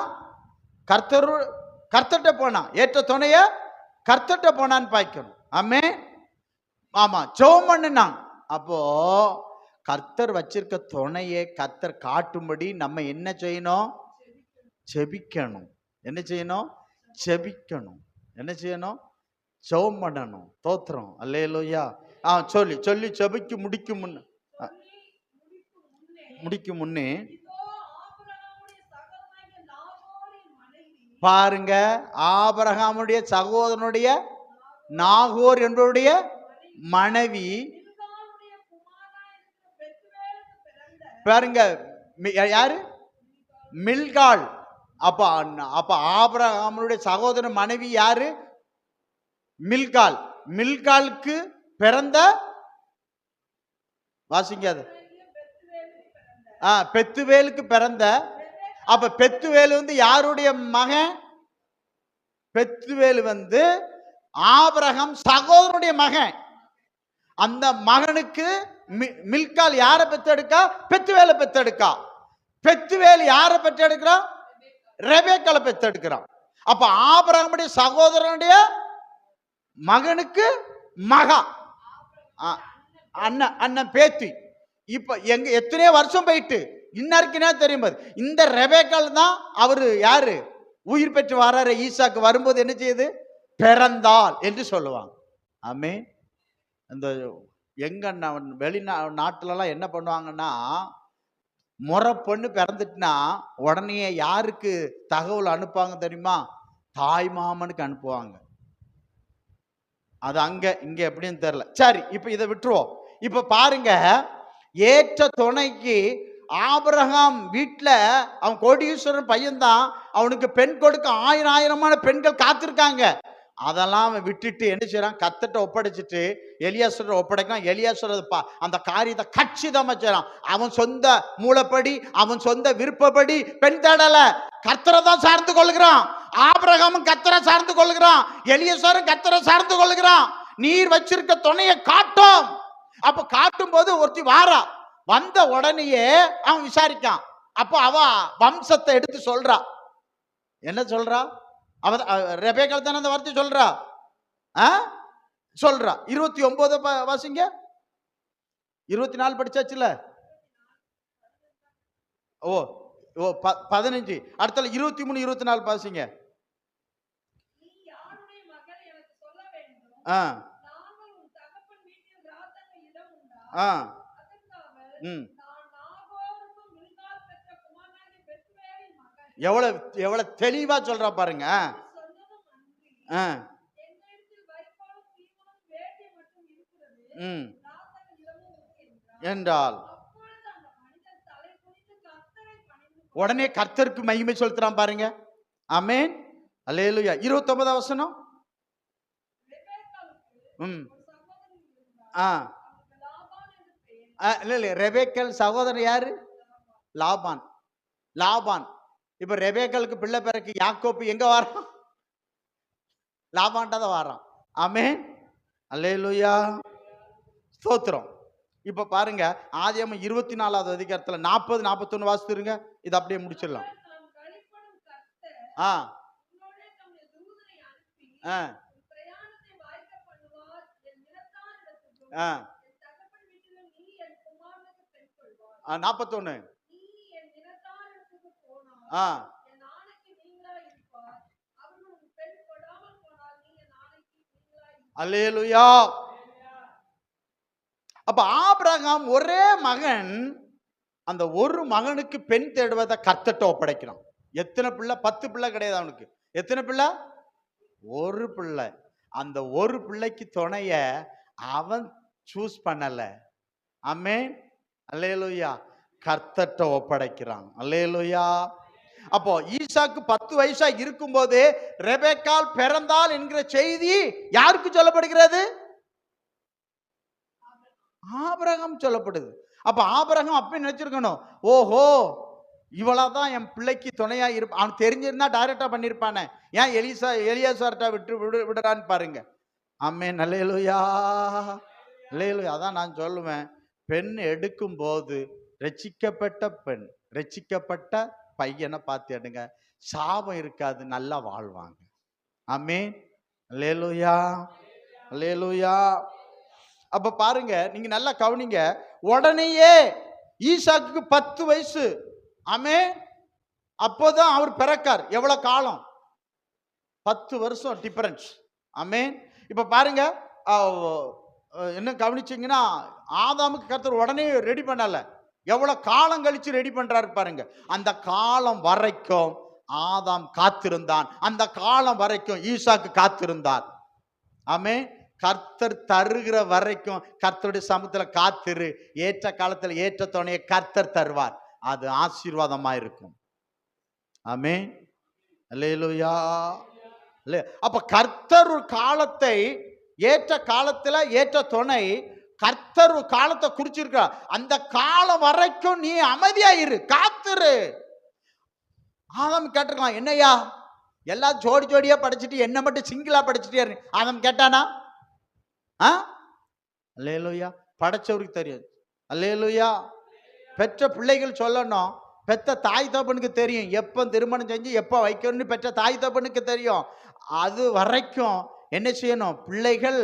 கர்த்தர்ட்ட போனா, ஏற்ற துணைய கர்த்தர்ட்ட போனான்னு பாய்க்கணும். ஆமே, ஆமா, ஜெபம் பண்ணுனான். அப்போ கர்த்தர் வச்சிருக்க துணையை கர்த்தர் காட்டும்படி நம்ம என்ன செய்யணும்? செபிக்கணும். என்ன செய்யணும்? செபிக்கணும். என்ன செய்யணும்? ஜெபம் பண்ணணும். தோத்திரம், அல்லேலூயா. சொல்லி செபிக்கு முடிக்கும் முன்னே பாருங்க, ஆபிரகாமுடைய சகோதரனுடைய நாகோர் என்பவருடைய மனைவி பாருங்க, யாரு? மில்காள். அப்ப ஆபிரகாமுடைய சகோதரன் மனைவி யாரு? மில்காள். மில்காளுக்கு பிறந்த, வாசிங்க அது, பெத்துவேலுக்கு பிறந்த. அப்ப பெத்துவேலு யாருடைய மகன்? பெத்துவேலு ஆபிரகாம் சகோதரனுடைய மகன். அந்த மகனுக்கு மில்காள் யாரை பெத்தெடுக்கா? பெத்துவேலை பெத்தெடுக்கா. பெத்துவேல் யாரை பெற்றெடுக்கிறா? ரெபேக்காளை பெத்தெடுக்கிறான். அப்ப ஆபிரகாமுடைய சகோதரனுடைய மகனுக்கு மகா அண்ணன் பேத்தி. இப்ப எத்தனையோ வருஷம் போயிட்டு இன்னருக்குனே தெரியும். இந்த ரெபேக்காள் தான் அவரு யாரு உயிர் பெற்று வராரு. ஈசாக்கு வரும்போது என்ன செய்யுது? பிறந்தாள் என்று சொல்லுவாங்க. ஆமென். இந்த எங்க நாட்டுலலாம் என்ன பண்ணுவாங்கன்னா, முறை பொண்ணு பிறந்துட்டுனா உடனே யாருக்கு தகவல் அனுப்புவாங்க தெரியுமா? தாய் மாமனுக்கு அனுப்புவாங்க. அது அங்க இங்க எப்படின்னு தெரியல. சரி, இப்ப இதை விட்டுருவோம். இப்ப பாருங்க, ஏற்ற துணைக்கு ஆபிரகாம் வீட்டுல அவன் கோடீஸ்வரன் பையன்தான், அவனுக்கு பெண் கொடுக்க ஆயிரமான பெண்கள் காத்திருக்காங்க. அதெல்லாம் அவன் விட்டுட்டு என்ன செய்யறான்? கர்த்தர்ட்ட ஒப்படைச்சிட்டு எலியாசரை ஒப்படைக்கிறான். எலியாசர் அந்த காரியத்தை கச்சிதமா செய்றான். அவன் சொந்த மூலப்படி, அவன் சொந்த விருப்பப்படி பெண் தேடல, கர்த்தரை தான் சார்ந்து கொள்கிறான். ஆபிரகாமும் கர்த்தரை சார்ந்து கொள்கிறான், எலியாசரும் கர்த்தரை சார்ந்து கொள்கிறான். நீர் வச்சிருக்க துணையை காட்டும். அப்ப காட்டும் போது ஒருத்தி வாரா, வந்த உடனேயே அவன் விசாரிக்கான். அப்ப அவ வம்சத்தை எடுத்து சொல்றா. என்ன சொல்றா? அவ ரெபேக்காள் தானே அந்த வார்த்தை சொல்றா. சொல்றா. 29 வாசிங்க. 24 படிச்சாச்சுல. ஓ ஓ 15. அடுத்த 23 24 பாசிங்க. எவ்வளவு தெளிவா சொல்றா பாருங்க. என்றால் உடனே கர்த்தருக்கு மகிமை செலுத்துறான் பாருங்க. ஆமென், அல்லேலூயா. 29 வசனம். ரெபேக்காள் சகோதரன் யாரு? லாபான். லாபான். இப்ப ரெபேக்காளுக்கு பிள்ளை பிறகு யாக்கோப்பு எங்க வரான்? லாபான்டா தான் வரான். ஆமென், அல்லேலூயா, ஸ்தோத்திரம். இப்ப பாருங்க, ஆதியாகமம் 24வது அதிகாரத்துல 40 41 வாசித்துருங்க. இது அப்படியே முடிச்சிடலாம். ஆ 41. அல்லேலூயா. அப்ப ஆபிரகாம் ஒரே மகன், அந்த ஒரு மகனுக்கு பெண் தேடுவதை கர்த்தர்ட்ட ஒப்படைக்கிறான். எத்தனை பிள்ளை? 10 பிள்ளை கிடையாது அவனுக்கு. எத்தனை பிள்ளை? ஒரு பிள்ளை. அந்த ஒரு பிள்ளைக்கு துணைய அவன் சூஸ் பண்ணல. ஆமென், அல்லேலூயா. கர்த்தர்ட்ட ஒப்படைக்கிறான். அல்லேலூயா. அப்போ ஈசாக்கு 10 வயசா இருக்கும் போதே ரெபேக்காள் பிறந்தாள் என்கிற செய்தி யாருக்கு சொல்லப்படுகிறது? ஆபிரகாம் சொல்லப்படுது. அப்ப ஆபிரகாம் அப்ப நினைச்சிருக்கணும், ஓஹோ இவளாதான் என் பிள்ளைக்கு துணையா இருப்ப. அவன் தெரிஞ்சிருந்தா டைரக்டா பண்ணிருப்பானே. ஏன் எலியாசார்ட்ட விடுறான்னு பாருங்க. ஆமென், அல்லேலூயா, அல்லேலூயா. அதான் நான் சொல்லுவேன், பெண் எடுக்கும் போது ரட்சிக்கப்பட்ட பெண், ரட்சிக்கப்பட்ட பையனை பார்த்து எடுங்க. சாபம் இருக்காது, நல்லா வாழ்வாங்க. ஆமென், அல்லேலூயா, அல்லேலூயா. அப்ப பாருங்க, நீங்க நல்லா கவனிங்க. உடனேயே ஈசாக்கு 10 வயசு. ஆமென். அப்போதான் அவர் பிறக்கார். எவ்வளவு காலம்? 10 வருஷம் டிஃபரன்ஸ். ஆமென். இப்ப பாருங்க, என்ன கவனிச்சீங்கன்னா, ஆதாமுக்கு கர்த்தர் உடனே ரெடி பண்ணல, எவ்வளவு காலம் கழிச்சு ரெடி பண்றாரு பாருங்க. அந்த காலம் வரைக்கும் ஆதாம் காத்திருந்தான். அந்த காலம் வரைக்கும் ஈசாக்கு காத்திருந்தார். ஆமென். கர்த்தர் தருகிற வரைக்கும் கர்த்தருடைய சமூகத்துல காத்திரு. ஏற்ற காலத்துல ஏற்ற துணையை கர்த்தர் தருவார். அது ஆசீர்வாதமா இருக்கும். ஆமென், அல்லேலூயா. அப்ப கர்த்தர் ஒரு காலத்தை, ஏற்ற காலத்துல ஏற்ற துணை, கர்த்தர் ஒரு காலத்தை குறிச்சிருக்கிறார். அந்த காலம் வரைக்கும் நீ அமைதியா இரு, காத்திரு. ஆதாம் கேட்டிருக்கலாம், என்னையா எல்லாம் ஜோடி ஜோடியா படிச்சுட்டு என்ன மட்டும் சிங்கிளா படிச்சுட்டே? ஆதாம் கேட்டானா? அல்லேலூயா. படைச்சவருக்கு தெரியும். அல்லேலூயா. பெற்ற பிள்ளைகள் சொல்லணும், பெற்ற தாய் தகப்பனுக்கு தெரியும் எப்ப திருமணம் செஞ்சு எப்ப வைக்கணும்னு பெற்ற தாய் தகப்பனுக்கு தெரியும். அது வரைக்கும் என்ன செய்யணும்? பிள்ளைகள்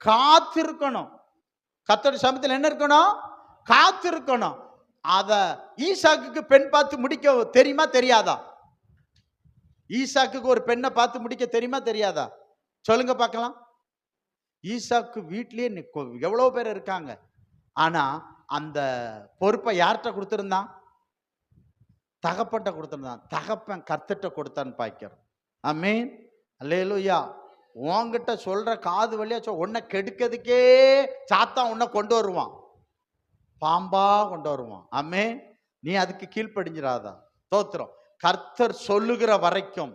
காத்திருக்கணும். கர்த்தருடைய சமூகத்தில் என்ன இருக்கணும்? காத்திருக்கணும். அத ஈசாக்குக்கு பெண் பார்த்து முடிக்க தெரியுமா தெரியாதா? ஈசாக்குக்கு ஒரு பெண்ணை பார்த்து முடிக்க தெரியுமா தெரியாதா? சொல்லுங்க பார்க்கலாம். ஈசாக்கு வீட்லயே எவ்வளவு பேர் இருக்காங்க. ஆனா அந்த பொறுப்பை யார்கிட்ட கொடுத்திருந்தான்? தகப்பன்ட்ட கொடுத்திருந்தான். தகப்பன் கர்த்தர்ட்ட கொடுத்தான்னு பாய்க்கிறோம். ஆமென், அல்லேலூயா. உன்கிட்ட சொல்ற காது வழியா உன்னை கெடுக்கிறதுக்கே சாத்தான் உன்னை கொண்டு வருவான், பாம்பா கொண்டு வருவான். ஆமென், நீ அதுக்கு கீழ்ப்படிஞ்சிடாதா. தோத்திரம். கர்த்தர் சொல்லுகிற வரைக்கும்,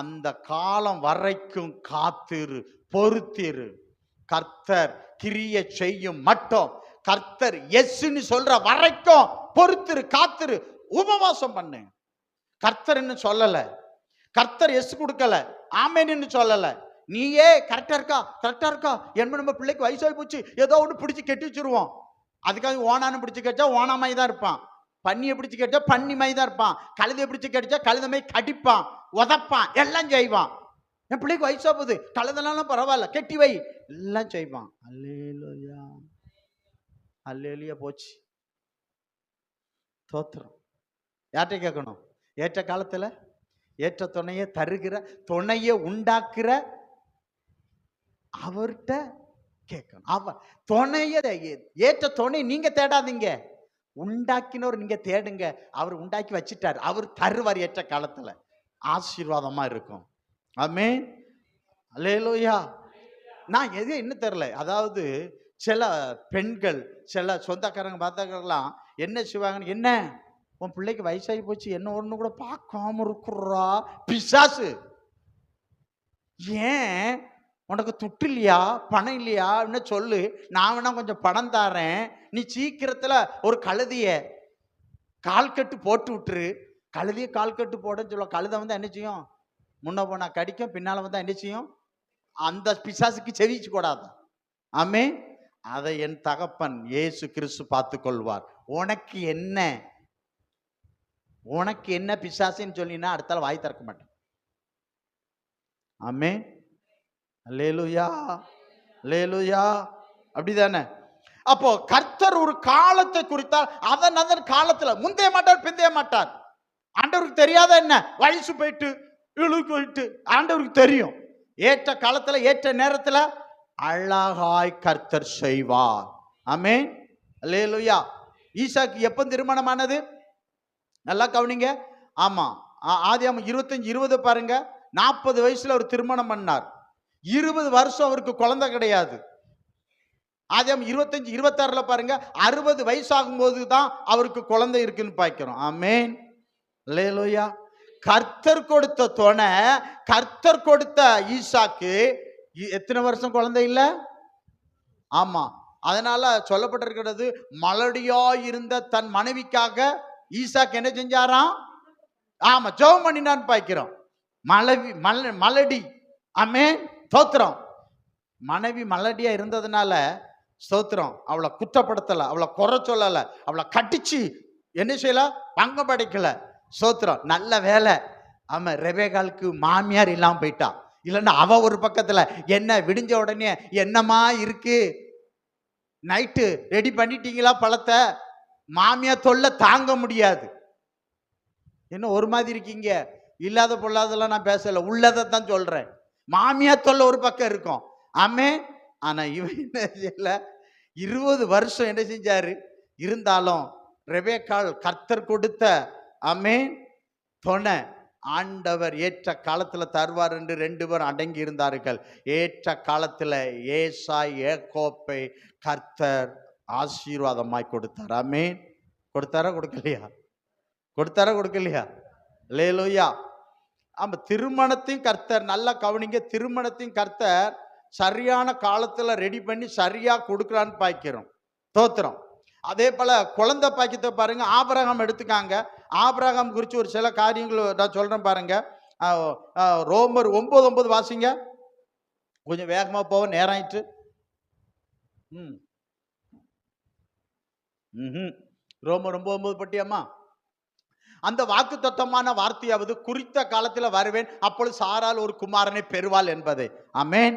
அந்த காலம் வரைக்கும் காத்திரு, பொறுத்திரு. கர்த்தர் கிரியை செய்யும் மட்டும், கர்த்தர் எஸ்ன்னு சொல்ற வரைக்கும் பொறுத்திரு, காத்திரு, உபவாசம் பண்ணு. கர்த்தர் இன்னும் சொல்லல, கர்த்தர் எஸ் கொடுக்கல, ஆமேன்னு சொல்லல, நீயே கரெக்டா இருக்கா கரெக்டா இருக்கா, என்ன நம்ம பிள்ளைக்கு வயசாகி போச்சு ஏதோ ஒன்று பிடிச்சி கெட்டி வச்சிருவோம். அதுக்காக ஓனான்னு பிடிச்சி கட்டா ஓனாமாய் தான் இருப்பான், பன்னியை பிடிச்சி கட்டா பன்னி மாதிரி தான் இருப்பான், கழுதையை பிடிச்சி கடிச்சா கழுதமை கடிப்பான், உதப்பான், எல்லாம் செய்வான். என் பிள்ளைக்கு வயசா போகுது, கழுதெல்லாம் பரவாயில்ல கெட்டி வை, எல்லாம் செய்வான். அல்லேலூயா, அல்லேலூயா. போச்சு. தோத்திரம். யார்கிட்ட கேட்கணும்? ஏற்ற காலத்துல ஏற்ற துணையை தருகிற, துணையை உண்டாக்குற அவர்கிட்ட கேட்கணும். அவர் துணைய, ஏற்ற துணை நீங்க தேடாதீங்க, உண்டாக்கினவர் நீங்க தேடுங்க. அவர் உண்டாக்கி வச்சிட்டார், அவர் தருவார். ஏற்ற காலத்துல ஆசீர்வாதமா இருக்கும். ஆமென், அல்லேலூயா. நான் எது இன்னும் தெரியல. அதாவது சில பெண்கள், சில சொந்தக்காரங்க பார்த்தாக்கலாம் என்ன செய்வாங்கன்னு, என்ன உன் பிள்ளைக்கு வயசாகி போச்சு என்ன ஒண்ணு கூட பார்க்காம இருக்கிறா பிசாசு. ஏன் உனக்கு துட்டு இல்லையா, பணம் இல்லையா என்ன சொல்லு, நான் வேணா கொஞ்சம் பணம் தாரேன், நீ சீக்கிரத்துல ஒரு கழுதிய கால் கட்டு போட்டு விட்டுரு. கழுதிய கால் கட்டு போடன்னு சொல்ல, கழுதை வந்து என்ன செய்யும், முன்ன போனா கடிக்கும், பின்னால வந்தா என்ன செய்யும், அந்த பிசாசுக்கு செவிச்சு கூடாது. ஆமே, அதை என் தகப்பன் இயேசு கிறிஸ்து பார்த்து கொள்வார். உனக்கு என்ன, உனக்கு என்ன பிசாசுன்னு சொல்லினா அடுத்தால வாய் திறக்க மாட்டேன். ஆமே, அல்லேலூயா, அல்லேலூயா. அப்படிதானே? அப்போ கர்த்தர் ஒரு காலத்தை குறித்தால் அதன் காலத்துல முந்தைய மாட்டார், பிந்தைய மாட்டார். ஆண்டவருக்கு தெரியாத என்ன, வயசு போயிட்டு இழுக்கு போயிட்டு ஆண்டவருக்கு தெரியும். ஏற்ற காலத்துல ஏற்ற நேரத்துல அழகாய் கர்த்தர் செய்வார். ஆமென், அல்லேலூயா. ஈசாக்கு எப்ப திருமணமானது? நல்லா கவனிங்க. ஆமா, ஆதியாகமம் 25:20 பாருங்க. 40 வயசுல அவர் திருமணம் பண்ணார். 20 வருஷம் அவருக்கு குழந்தை கிடையாது. ஆதியாகமம் 25:26 பாருங்க. 60 வயசாகும் போதுதான் அவருக்கு குழந்தை இருக்குன்னு பார்க்கிறோம். ஆமென், அல்லேலூயா. கர்த்தர் கொடுத்த துணை, கர்த்தர் கொடுத்த ஈசாக்கு எத்தனை வருஷம் குழந்தை இல்ல? ஆமா, அதனால சொல்லப்பட்டிருக்கிறது, மலடியா இருந்த தன் மனைவிக்காக ஈசாக்கு என்ன செஞ்சாராம்? ஆமா, ஜெபம் பண்ணினான்னு பார்க்கிறோம். மலடி. ஆமென், ஸ்தோத்திரம். மனைவி மலடியா இருந்ததுனால ஸ்தோத்திரம், அவளை குற்றப்படுத்தல, அவளை குறை சொல்லல, அவளை கட்டிச்சு என்ன செய்யல, பங்கு படைக்கல. ஸ்தோத்திரம், நல்ல வேலை. ஆமா, ரெபேக்காளுக்கு மாமியார் இல்லாம போயிட்டா. இல்லைன்னா அவ ஒரு பக்கத்துல என்ன விடிஞ்ச உடனே என்னமா இருக்கு, நைட்டு ரெடி பண்ணிட்டீங்களா பழத்தை, மாமியார் தொல்லை தாங்க முடியாது. என்ன ஒரு மாதிரி இருக்கீங்க? இல்லாத பொல்லாதெல்லாம் நான் பேசல, உள்ளதை தான் சொல்றேன். மாமியார் தொல்லை ஒரு பக்கம் இருக்கும். ஆமே, ஆனா இவன் என்ன செய்யல, 20 வருஷம் என்ன செஞ்சாரு? இருந்தாலும் ரெபேக்காள் கர்த்தர் கொடுத்த ஆமே துணை ஆண்டவர் ஏற்ற காலத்துல தருவார் என்று 2 பேரும் அடங்கி இருந்தார்கள். ஏற்ற காலத்துல ஏசாய் யாக்கோபை கர்த்தர் ஆசீர்வாதமாய் கொடுத்தார். ஆமென், கொடுத்தாரா கொடுக்கலையா? கொடுத்தாரா கொடுக்கலையா? அல்லேலூயா. ஆமா, திருமணத்தையும் கர்த்தர், நல்லா கவனிங்க, திருமணத்தையும் கர்த்தர் சரியான காலத்துல ரெடி பண்ணி சரியா கொடுக்கலான்னு பார்க்கிறோம். தோத்திரம். அதே போல குழந்தை பாக்கியத்தை பாருங்க. ஆபிரகாம் எடுத்துக்காங்க. ஆபிரகாம் குறித்து ஒரு சில காரியங்கள் நான் சொல்றேன் பாருங்க. ரோமர் 9:9 வாசிங்க. கொஞ்சம் வேகமா போக நேரம் ஆயிட்டு. ரோமர் 9:9 பட்டியம்மா. அந்த வாக்கு தத்தமான வார்த்தையாவது குறித்த காலத்தில் வருவேன், அப்பொழுது சாரால் ஒரு குமாரனை பெறுவாள் என்பதை. ஆமென்,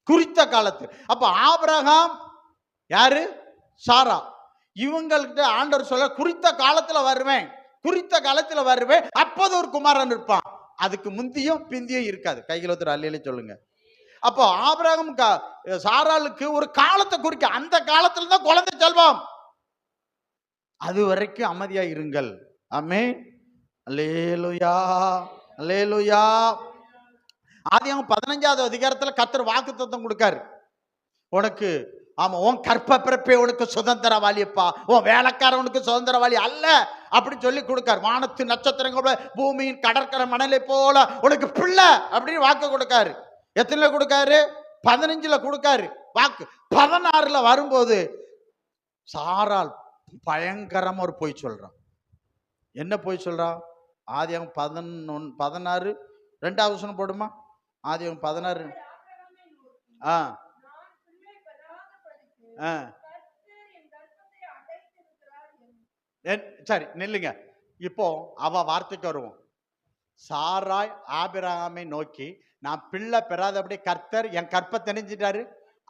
குறித்த காலத்து. அப்ப ஆபிரகாம் யாரு? சாரா. இவங்கள்ட்ட ஆண்டவர் சொல்ல, குறித்த காலத்துல வருவேன், குறித்த காலத்துல வருவேன், அப்போது ஒரு குமாரன் இருப்பான். அதுக்கு முந்தியும் பிந்தியும் இருக்காது. கைகள் ஒருத்தர் அல்லையிலே சொல்லுங்க. அப்போ ஆபிரகாம் சாராளுக்கு ஒரு காலத்தை குறிக்க, அந்த காலத்துல தான் குழந்தை செல்வம். அது வரைக்கும் அமைதியா இருங்கள். ஆமென். அல்லேலூயா, அல்லேலூயா. ஆதியாகமம் 15வது அதிகாரத்துல கர்த்தர் வாக்குத்தத்தம் கொடுக்காரு. உனக்கு, ஆமா, உன் கற்ப பிறப்பே உனக்கு சுதந்திரவாளியப்பா, உன் வேலைக்காரனுக்கு சுதந்திரவாளி அல்ல அப்படி சொல்லி கொடுக்காரு. வானத்து நட்சத்திரங்கள, பூமியின் கடற்கரை மணலை போல உனக்கு பிள்ளை அப்படின்னு வாக்கு கொடுக்காரு. எத்தனை கொடுக்காரு? 15ல கொடுக்காரு வாக்கு. 16ல வரும்போது சாரால் பயங்கரமா ஒரு பொய் சொல்றான். என்ன பொய் சொல்றான்? ஆதியாகமம் 16 2வது வசனம் போடுமா? ஆதியாகமம் 16. சரி, நில்லுங்க. இப்போ அவ வார்த்தைக்கு வருவோம். சாராய் ஆபிரகாமை நோக்கி, நான் பிள்ளை பெறாதபடி கர்த்தர் என் கற்பத்தை நினைஞ்சிட்டாரு,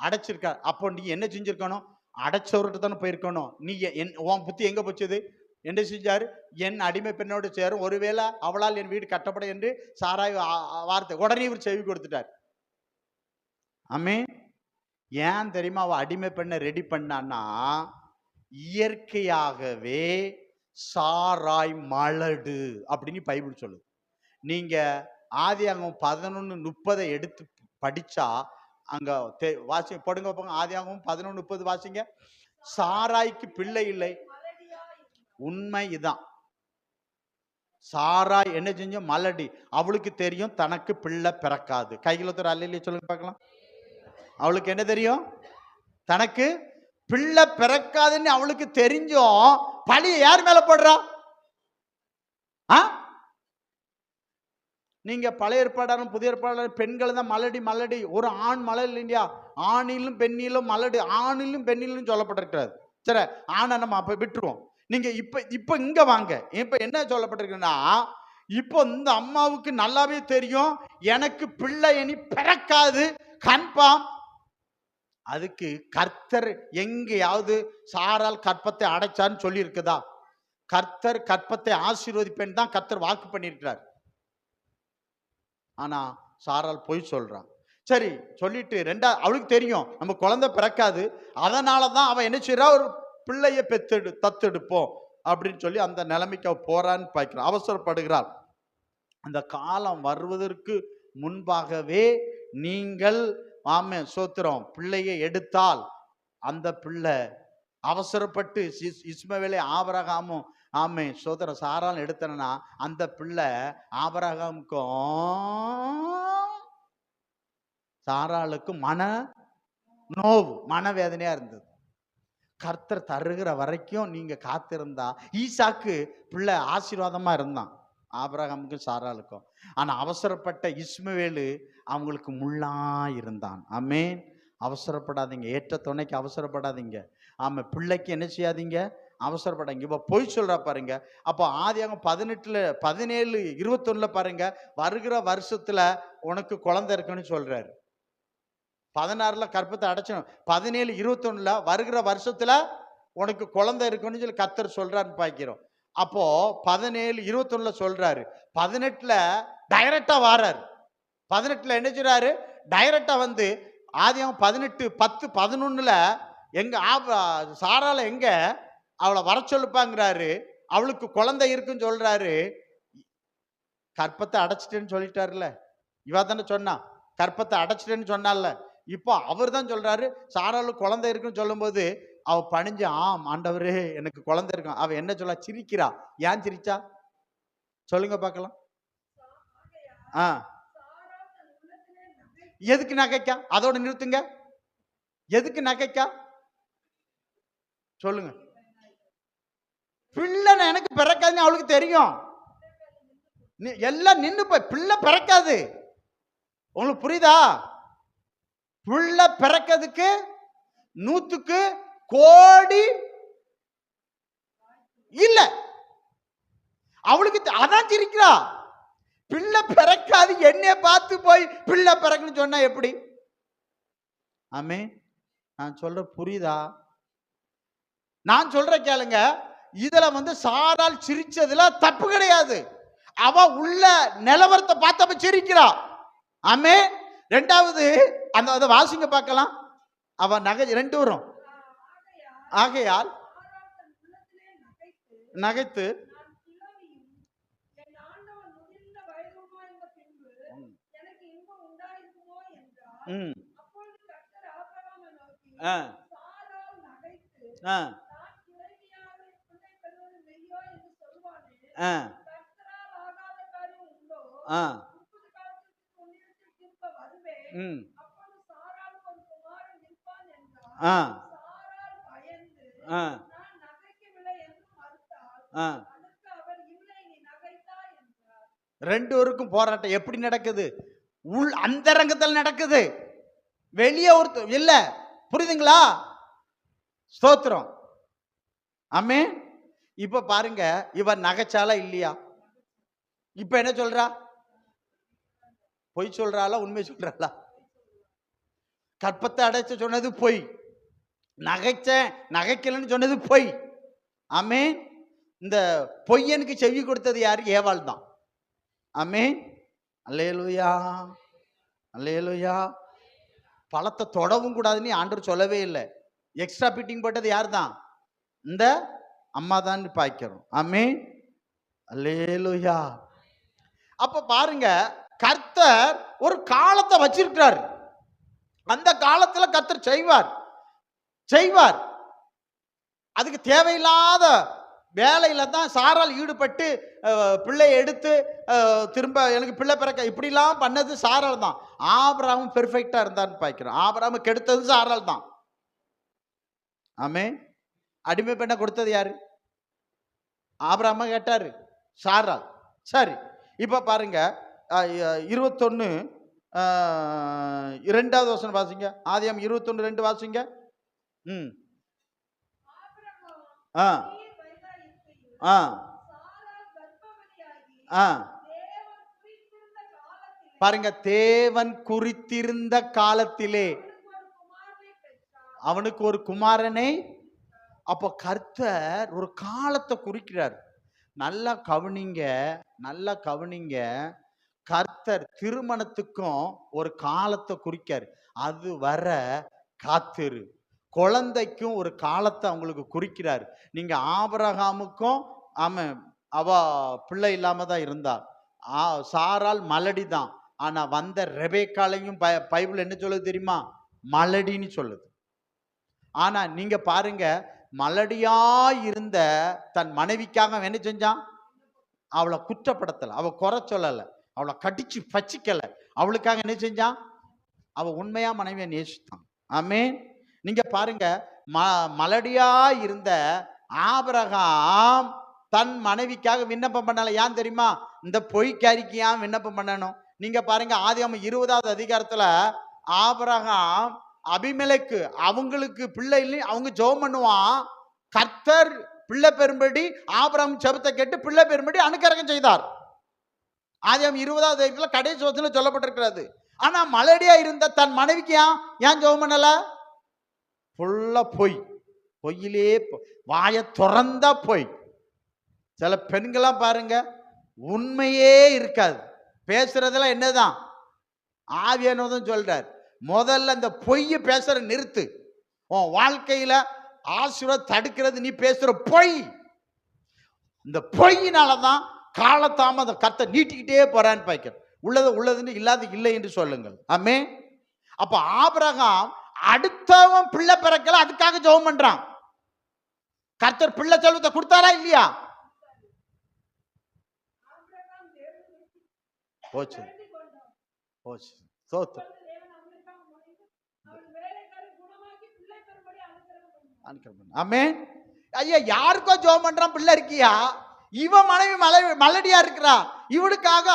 அடைச்சிருக்காரு. அப்போ நீ என்ன செஞ்சிருக்கணும்? அடைச்சவர்கிட்ட தானே போயிருக்கணும். நீ உன் புத்தி எங்க போச்சுது? என்ன செஞ்சாரு? என் அடிமை பெண்ணோடு சேரும், ஒருவேளை அவளால் என் வீடு கட்டப்படும் என்று சாராய் வார்த்தை. உடனே இவர் செவி கொடுத்துட்டார். ஆமே. ஏன் தெரியுமா அவ அடிமை பெண்ணை ரெடி பண்ணான்னா, இயற்கையாகவே சாராய் மலடு அப்படின்னு பைபிள் சொல்லுது. நீங்க ஆதியாகமம் 11:30 எடுத்து படிச்சா அங்க வாசிங்க, போடுங்க போங்க. ஆதியாகமம் 11:30 வாசிங்க. சாராய்க்கு பிள்ளை இல்லை. உண்மை இதான். சாராய் என்ன செஞ்ச? மலடி. அவளுக்கு தெரியும் தனக்கு பிள்ளை பிறக்காது. கையில் ஒருத்தர் அல்லையே சொல்லுங்க பார்க்கலாம். அவளுக்கு என்ன தெரியும்? தனக்கு பிள்ளை பிறக்காதுன்னு அவளுக்கு தெரிஞ்சும் பழிய யார் மேல போடுறா? நீங்க பழைய ஏற்பாடாலும் புதிய ஏற்பாடாலும் பெண்கள் தான் மலடி. மலடி ஒரு ஆண் மலர் இல்லையா? ஆணிலும் பெண்ணிலும் மலடி, ஆணிலும் பெண்ணிலும் சொல்லப்பட்டிருக்கிறது. சரி, ஆணை நம்ம அப்ப விட்டுருவோம். நீங்க இப்ப இங்க வாங்க. இப்ப என்ன சொல்லப்பட்டிருக்குன்னா, இப்போ இந்த அம்மாவுக்கு நல்லாவே தெரியும் எனக்கு பிள்ளை இனி பிறக்காது, கன்ஃபார்ம். அதுக்கு கர்த்தர் எங்கேயாவது சாரால் கற்பத்தை அடைச்சான்னு சொல்லி இருக்குதா? கர்த்தர் கற்பத்தை ஆசீர்வதிப்பேன் தான் கர்த்தர் வாக்கு பண்ணியிருக்கிறார். ஆனா சாரால் பொய் சொல்றான். சரி, சொல்லிட்டு அவளுக்கு தெரியும் நம்ம குழந்தை பிறக்காது, அதனாலதான் அவன் என்ன செய்யறா? ஒரு பிள்ளைய தத்தெடுப்போம் அப்படின்னு சொல்லி அந்த நிலைமைக்கு அவ போறான்னு பார்க்கிறான், அவசரப்படுகிறாள். அந்த காலம் வருவதற்கு முன்பாகவே நீங்கள் ஆமே சோத்திரம் பிள்ளையை எடுத்தால் அந்த பிள்ளை அவசரப்பட்டு இஸ்மவேலை ஆபிரகாமும் ஆமே சோத்திரம் சாரால் எடுத்தனா அந்த பிள்ளை ஆபிரகாமுக்கும் சாராளுக்கும் மன நோவு, மனவேதனையா இருந்தது. கர்த்தர் தருகிற வரைக்கும் நீங்க காத்திருந்தா, ஈசாக்கு பிள்ளை ஆசீர்வாதமா இருந்தான் ஆபிரகாமுக்கும் சாராளுக்கும். ஆனா அவசரப்பட்ட இஸ்மவேலு அவங்களுக்கு முள்ளா இருந்தான். ஆமேன். அவசரப்படாதீங்க, ஏற்ற துணைக்கு அவசரப்படாதீங்க. ஆமா, பிள்ளைக்கு என்ன செய்யாதீங்க? அவசரப்படாதீங்க. இப்ப பொய் சொல்றா பாருங்க. அப்போ ஆதியாகமம் 17:21 பாருங்க, வருகிற வருஷத்துல உனக்கு குழந்தை இருக்குன்னு சொல்றாரு. 16ல கற்பத்தை அடைச்சணும், 17:21 வருகிற வருஷத்துல உனக்கு குழந்தை இருக்குன்னு சொல்லி கர்த்தர் சொல்றாருன்னு பார்க்கிறோம். அப்போ 17:21 சொல்றாரு. 18ல டைரக்டா வாராரு. 18ல என்ன சொல்றாரு? டைரக்டா வந்து ஆதியாகமம் 18:10-11 எங்க சாரால எங்க அவளை வர சொல்லுப்பாங்கிறாரு. அவளுக்கு குழந்தை இருக்குன்னு சொல்றாரு. கற்பத்தை அடைச்சிட்டேன்னு சொல்லிட்டாருல, இவா தானே சொன்னா கற்பத்தை அடைச்சிட்டேன்னு சொன்னால. இப்போ அவர் தான் சொல்றாரு சாராளுக்கு குழந்தை இருக்குன்னு சொல்லும் போது அவ பணிஞ்சு, ஆம் ஆண்டவரே எனக்கு குழந்தை இருக்கும். அவ என்ன சொல்ல? சிரிக்கிறா. ஏன் சிரிச்சா சொல்லுங்க பார்க்கலாம். எதுக்கு நகைக்கா? அதோட நிறுத்துங்க. எதுக்கு நகைக்கா சொல்லுங்க. பிள்ளை எனக்கு பிறக்காதுன்னு அவளுக்கு தெரியும். எல்லாம் நின்று போய் பிள்ளை பிறக்காது. உங்களுக்கு புரியுதா? பிள்ளை பிறக்கிறதுக்கு 100க்கு கோடி இல்ல. அவளுக்கு அதான் சிரிக்கிறா. பிள்ளை பிறக்காது, என்னைய பார்த்து போய் பிள்ளை பிறக்குன்னு சொன்னா எப்படி? ஆமே, நான் சொல்ற புரியுதா? நான் சொல்ற கேளுங்க. இதுல வந்து சாரால் சிரிச்சதுல தப்பு கிடையாது. அவ உள்ள நிலவரத்தை பார்த்தப்ப சிரிக்கிறா. ஆமே, ரெண்டாவது அந்த அதை வாசிங்க பார்க்கலாம். அவன் நகை ரெண்டு வரும். ஆகையால் நகைத்து ரெண்டு பேருக்கும் போராட்டம் எப்படி நடக்குது? உள் அந்தரங்கத்தில் நடக்குது, வெளியே ஒரு இல்ல. புரியுதுங்களா? ஸ்தோத்திரம். ஆமே. இப்ப பாருங்க, இவன் நகைச்சாலா இல்லையா? இப்ப என்ன சொல்றா? பொய் சொல்றாளா உண்மை சொல்றாளா? கற்பத்தை அடைச்ச சொன்னது பொய், நகைக்கலன்னு சொன்னது பொய். ஆமே. இந்த பொய்யனுக்கு செவி கொடுத்தது யாரு? ஏவாள் தான். ஆமே. அல்லேலூயா, அல்லேலூயா. பழத்தை தொடவும் கூடாதுன்னு ஆண்டவர் சொல்லவே இல்லை. எக்ஸ்ட்ரா பிட்டிங் போட்டது யார் தான்? இந்த அம்மா தான் பாய்க்கிறோம். ஆமே. அல்லேலூயா. அப்ப பாருங்க, கர்த்தர் ஒரு காலத்தை வச்சிருக்கிறார். அந்த காலத்துல கர்த்தர் செய்வார். அதுக்கு தேவையில்லாத வேலையில தான் சாரால் ஈடுபட்டு பிள்ளையை எடுத்து திரும்ப எனக்கு பிள்ளை பிறக்க இப்படிலாம் பண்ணது சாரால் தான். ஆபிரகாம் பெர்ஃபெக்டா இருந்தான்னு பாய்க்கிறோம். ஆபிரகாம் கெடுத்தது சாரால் தான். ஆமே. அடிமை பெண்ணை கொடுத்தது யாரு? ஆபிரகாம் கேட்டாரு, சாரால். சரி, இப்ப பாருங்க 21 2வது வசனம் வாசிங்க. ஆதியாகமம் 21:2 வாசிங்க. பாருங்க, தேவன் குறித்திருந்த காலத்திலே அவனுக்கு ஒரு குமாரனை. அப்போ கர்த்தர் ஒரு காலத்தை குறிக்கிறார். நல்லா கவனிங்க. கர்த்தர் திருமணத்துக்கும் ஒரு காலத்தை குறிக்கார். அது வர காத்திரு. குழந்தைக்கும் ஒரு காலத்தை அவங்களுக்கு குறிக்கிறார். நீங்க ஆபிரகாமுக்கும் அவ பிள்ளை இல்லாம தான் இருந்தா. சாரால் மலடி தான். ஆனா வந்த ரெபேக்காலையும் பைபிள் என்ன சொல்லுது தெரியுமா? மலடின்னு சொல்லுது. ஆனா நீங்க பாருங்க, மலடியா இருந்த தன் மனைவிக்காக என்ன செஞ்சான்? அவளை குற்றப்படுத்தல, அவ குறை சொல்லல, அவளை கடிச்சு பச்சிக்கல. அவளுக்காக என்ன செஞ்சான்? அவ உண்மையா மனைவியை நேசித்தான். ஆமென். நீங்க பாருங்க, மலடியா இருந்த ஆபிரகாம் தன் மனைவிக்காக விண்ணப்பம் பண்ணல. ஏன் தெரியுமா? இந்த பொய்க்காரிக்கு ஏன் விண்ணப்பம் பண்ணணும்? நீங்க பாருங்க, ஆதியாகமம் 20வது அதிகாரத்துல ஆபிரகாம் அபிமெலேக்கு அவங்களுக்கு பிள்ளை இல்லை, அவங்க ஜெபம் பண்ணுவான். கர்த்தர் பிள்ளை பெறும்படி ஆபிரகாம் ஜெபத்தை கேட்டு பிள்ளை பெறும்படி அனுக்கிரகம் செய்தார். ஆதியாகமம் 20வது அதிகாரத்துல கடைசி வசனத்துல சொல்லப்பட்டிருக்கிறது. ஆனா மலடியா இருந்த தன் மனைவிக்கு ஏன் ஜெபம் பண்ணல? ஃபுல்லா பொய்யிலே வாய திறந்தா பொய். சில பெண்களாம் பாருங்க, உண்மையே இருக்காது, பேசுறதெல்லாம் என்னதான் ஆவியானவர்தான் சொல்றார். முதல்ல இந்த பொய்யை பேசுற நிறுத்து. உன் வாழ்க்கையில ஆசீர்வாதம் தடுக்கிறது நீ பேசுற பொய். இந்த பொய்யினாலதான் காலத்தாமதம் கர்த்தர் நீட்டிக்கிட்டே போறான்னு பாய்க்கிற. உள்ளதுன்னு இல்லாத இல்லை என்று சொல்லுங்கள். ஆமே. அப்ப ஆபிரகாம் அடுத்தவன் பிள்ளை பிறக்கல, அதுக்காக ஜெபம் பண்றான். கர்த்தர் பிள்ளை செல்வத்தை கொடுத்தாரா இல்லையா? போச்சு. ஆமென். ஐயா, யாருக்கோ ஜெபம் பண்றான், பிள்ளை இருக்கியா? இவன் மனைவி மலடியா இருக்கிறா. இவனுக்காக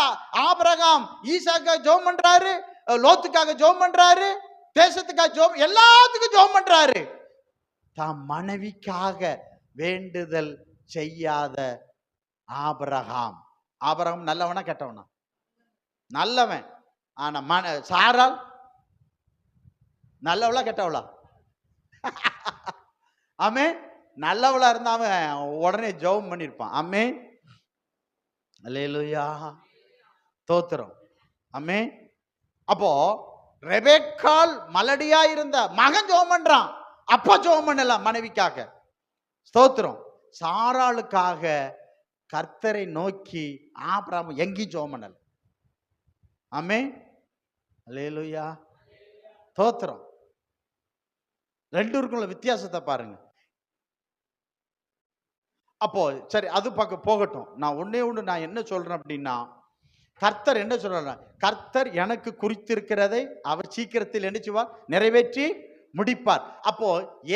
ஆபிரகாம் ஈசாக்காக ஜெபம் பண்றாரு, லோத்துக்காக ஜெபம் பண்றாரு, தேசத்துக்காக ஜெபம், எல்லாத்துக்கும் ஜெபம் பண்றாரு. தான் மனைவிக்காக வேண்டுதல் செய்யாத ஆபிரகாம். நல்லவனா கெட்டவனா? நல்லவன். ஆனா சாரால் நல்லவளா கெட்டவளா? ஆமே. நல்லவளா இருந்தா அவன் உடனே ஜெபம் பண்ணிருப்பான். ஆமே. அல்லேலூயா, ஸ்தோத்திரம். ஆமே. அப்போ ரெபெக்காள் மலடியா இருந்த மகன் ஜெபம் பண்றான், அப்பா ஜெபம் பண்ணல மனைவிக்காக. ஸ்தோத்திரம். சாராளுக்காக கர்த்தரை நோக்கி ஆபிரகாம் எங்கேயும் ஜெபம் பண்ணல. ஆமென், அல்லேலூயா, ஸ்தோத்திரம். ரெண்டுக்குள்ள வித்தியாசத்தை பாருங்க. அப்போ சரி, அது பக்கம் போகட்டும். நான் ஒண்ணே ஒன்று நான் என்ன சொல்றேன் அப்படின்னா, கர்த்தர் என்ன சொல்றாரு? கர்த்தர் எனக்கு குறித்திருக்கிறதை அவர் சீக்கிரத்தில் என்ன செய்வார்? நிறைவேற்றி முடிப்பார். அப்போ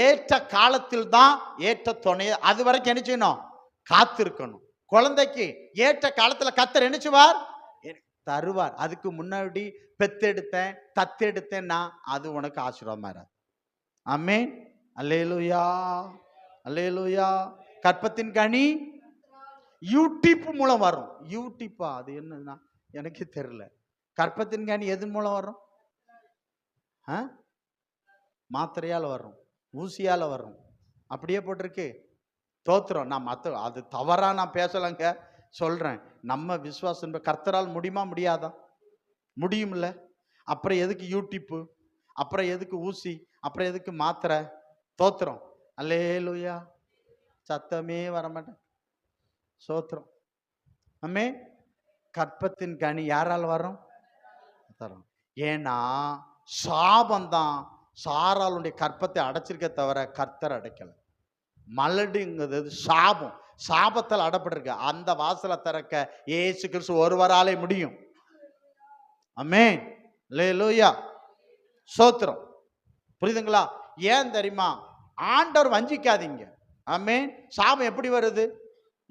ஏற்ற காலத்தில் தான் ஏற்ற துணை. அது வரைக்கும் என்ன செய்யணும்? காத்திருக்கணும். குழந்தைக்கு ஏற்ற காலத்துல கர்த்தர் என்ன செய்வார்? தருவார். அதுக்கு முன்னாடி பெத்தெடுத்தேன் தத்தெடுத்தேன்னா அது உனக்கு ஆசீர்வாதமா இராது. ஆமென், அல்லேலூயா, அல்லேலூயா. கற்பத்தின் கனி யூடியூப் மூலம் வரும். யூடியூப்பா? அது என்னன்னா எனக்கு தெரியல. கற்பத்தின் கனி எது மூலம் வரும்? மாத்திரையால வரும், ஊசியால வரும், அப்படியே போட்டிருக்கு. தோத்திரம். நான் அது தவறா நான் பேசலங்க, சொல்றேன். நம்ம விசுவாசம் கர்த்தரால் முடியுமா? முடியாதா? முடியும்ல. அப்புறம் எதுக்கு யூடியூப்? அப்புறம் எதுக்கு ஊசி? அப்புறம் எதுக்கு மாத்திரை? தோத்திரம். அல்லேலூயா. சத்தமே வரமாட்டேன். சோத்திரம். அம்மே, கற்பத்தின் கனி யாரால் வரும்? தரும். ஏன்னா சாபந்தான் சாராளுடைய கற்பத்தை அடைச்சிருக்க தவிர கர்த்தர் அடைக்கல. மலடுங்கிறது சாபம். சாபத்தால் அடப்பட்டிருக்க. அந்த வாசலை திறக்க இயேசு கிறிஸ்து ஒருவராலே முடியும். ஆமென், அல்லேலூயா, ஸ்தோத்திரம். புரியுதுங்களா? ஏன் தெரியுமா? ஆண்டவர் வஞ்சிக்காதீங்க. ஆமென். சாபம் எப்படி வருது?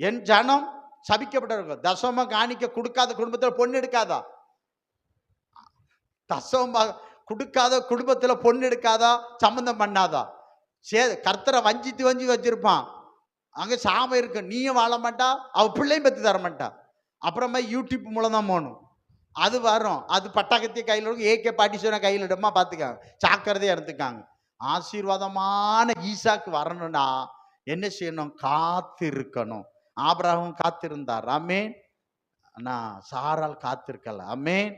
என் ஜனம் சபிக்கப்பட்டிருக்கும். தசம காணிக்க கொடுக்காத குடும்பத்தில் பொண்ணு எடுக்காதா? தசம கொடுக்காத குடும்பத்தில் பொண்ணு எடுக்காதா? சம்பந்தம் பண்ணாதா? கர்த்தரை வஞ்சித்து வச்சிருப்பான். அங்க சாபம் இருக்கு. நீயும் வாழ மாட்டா, அவ பிள்ளையும் பத்தி தர மாட்டா. அப்புறமா யூடியூப் மூலம் தான் போகணும். அது வரும். அது பட்டாக்கத்திய கையில் இருக்கும். ஏகே பாட்டிசோன கையில் இடமா பார்த்துக்காங்க. சாக்கிறதையா எடுத்துக்காங்க. ஆசீர்வாதமான ஈசாக்கு வரணும்னா என்ன செய்யணும்? காத்து இருக்கணும். ஆபிரகாம் காத்திருந்தார். ஆமென். நான் சாரால் காத்திருக்கல. ஆமென்,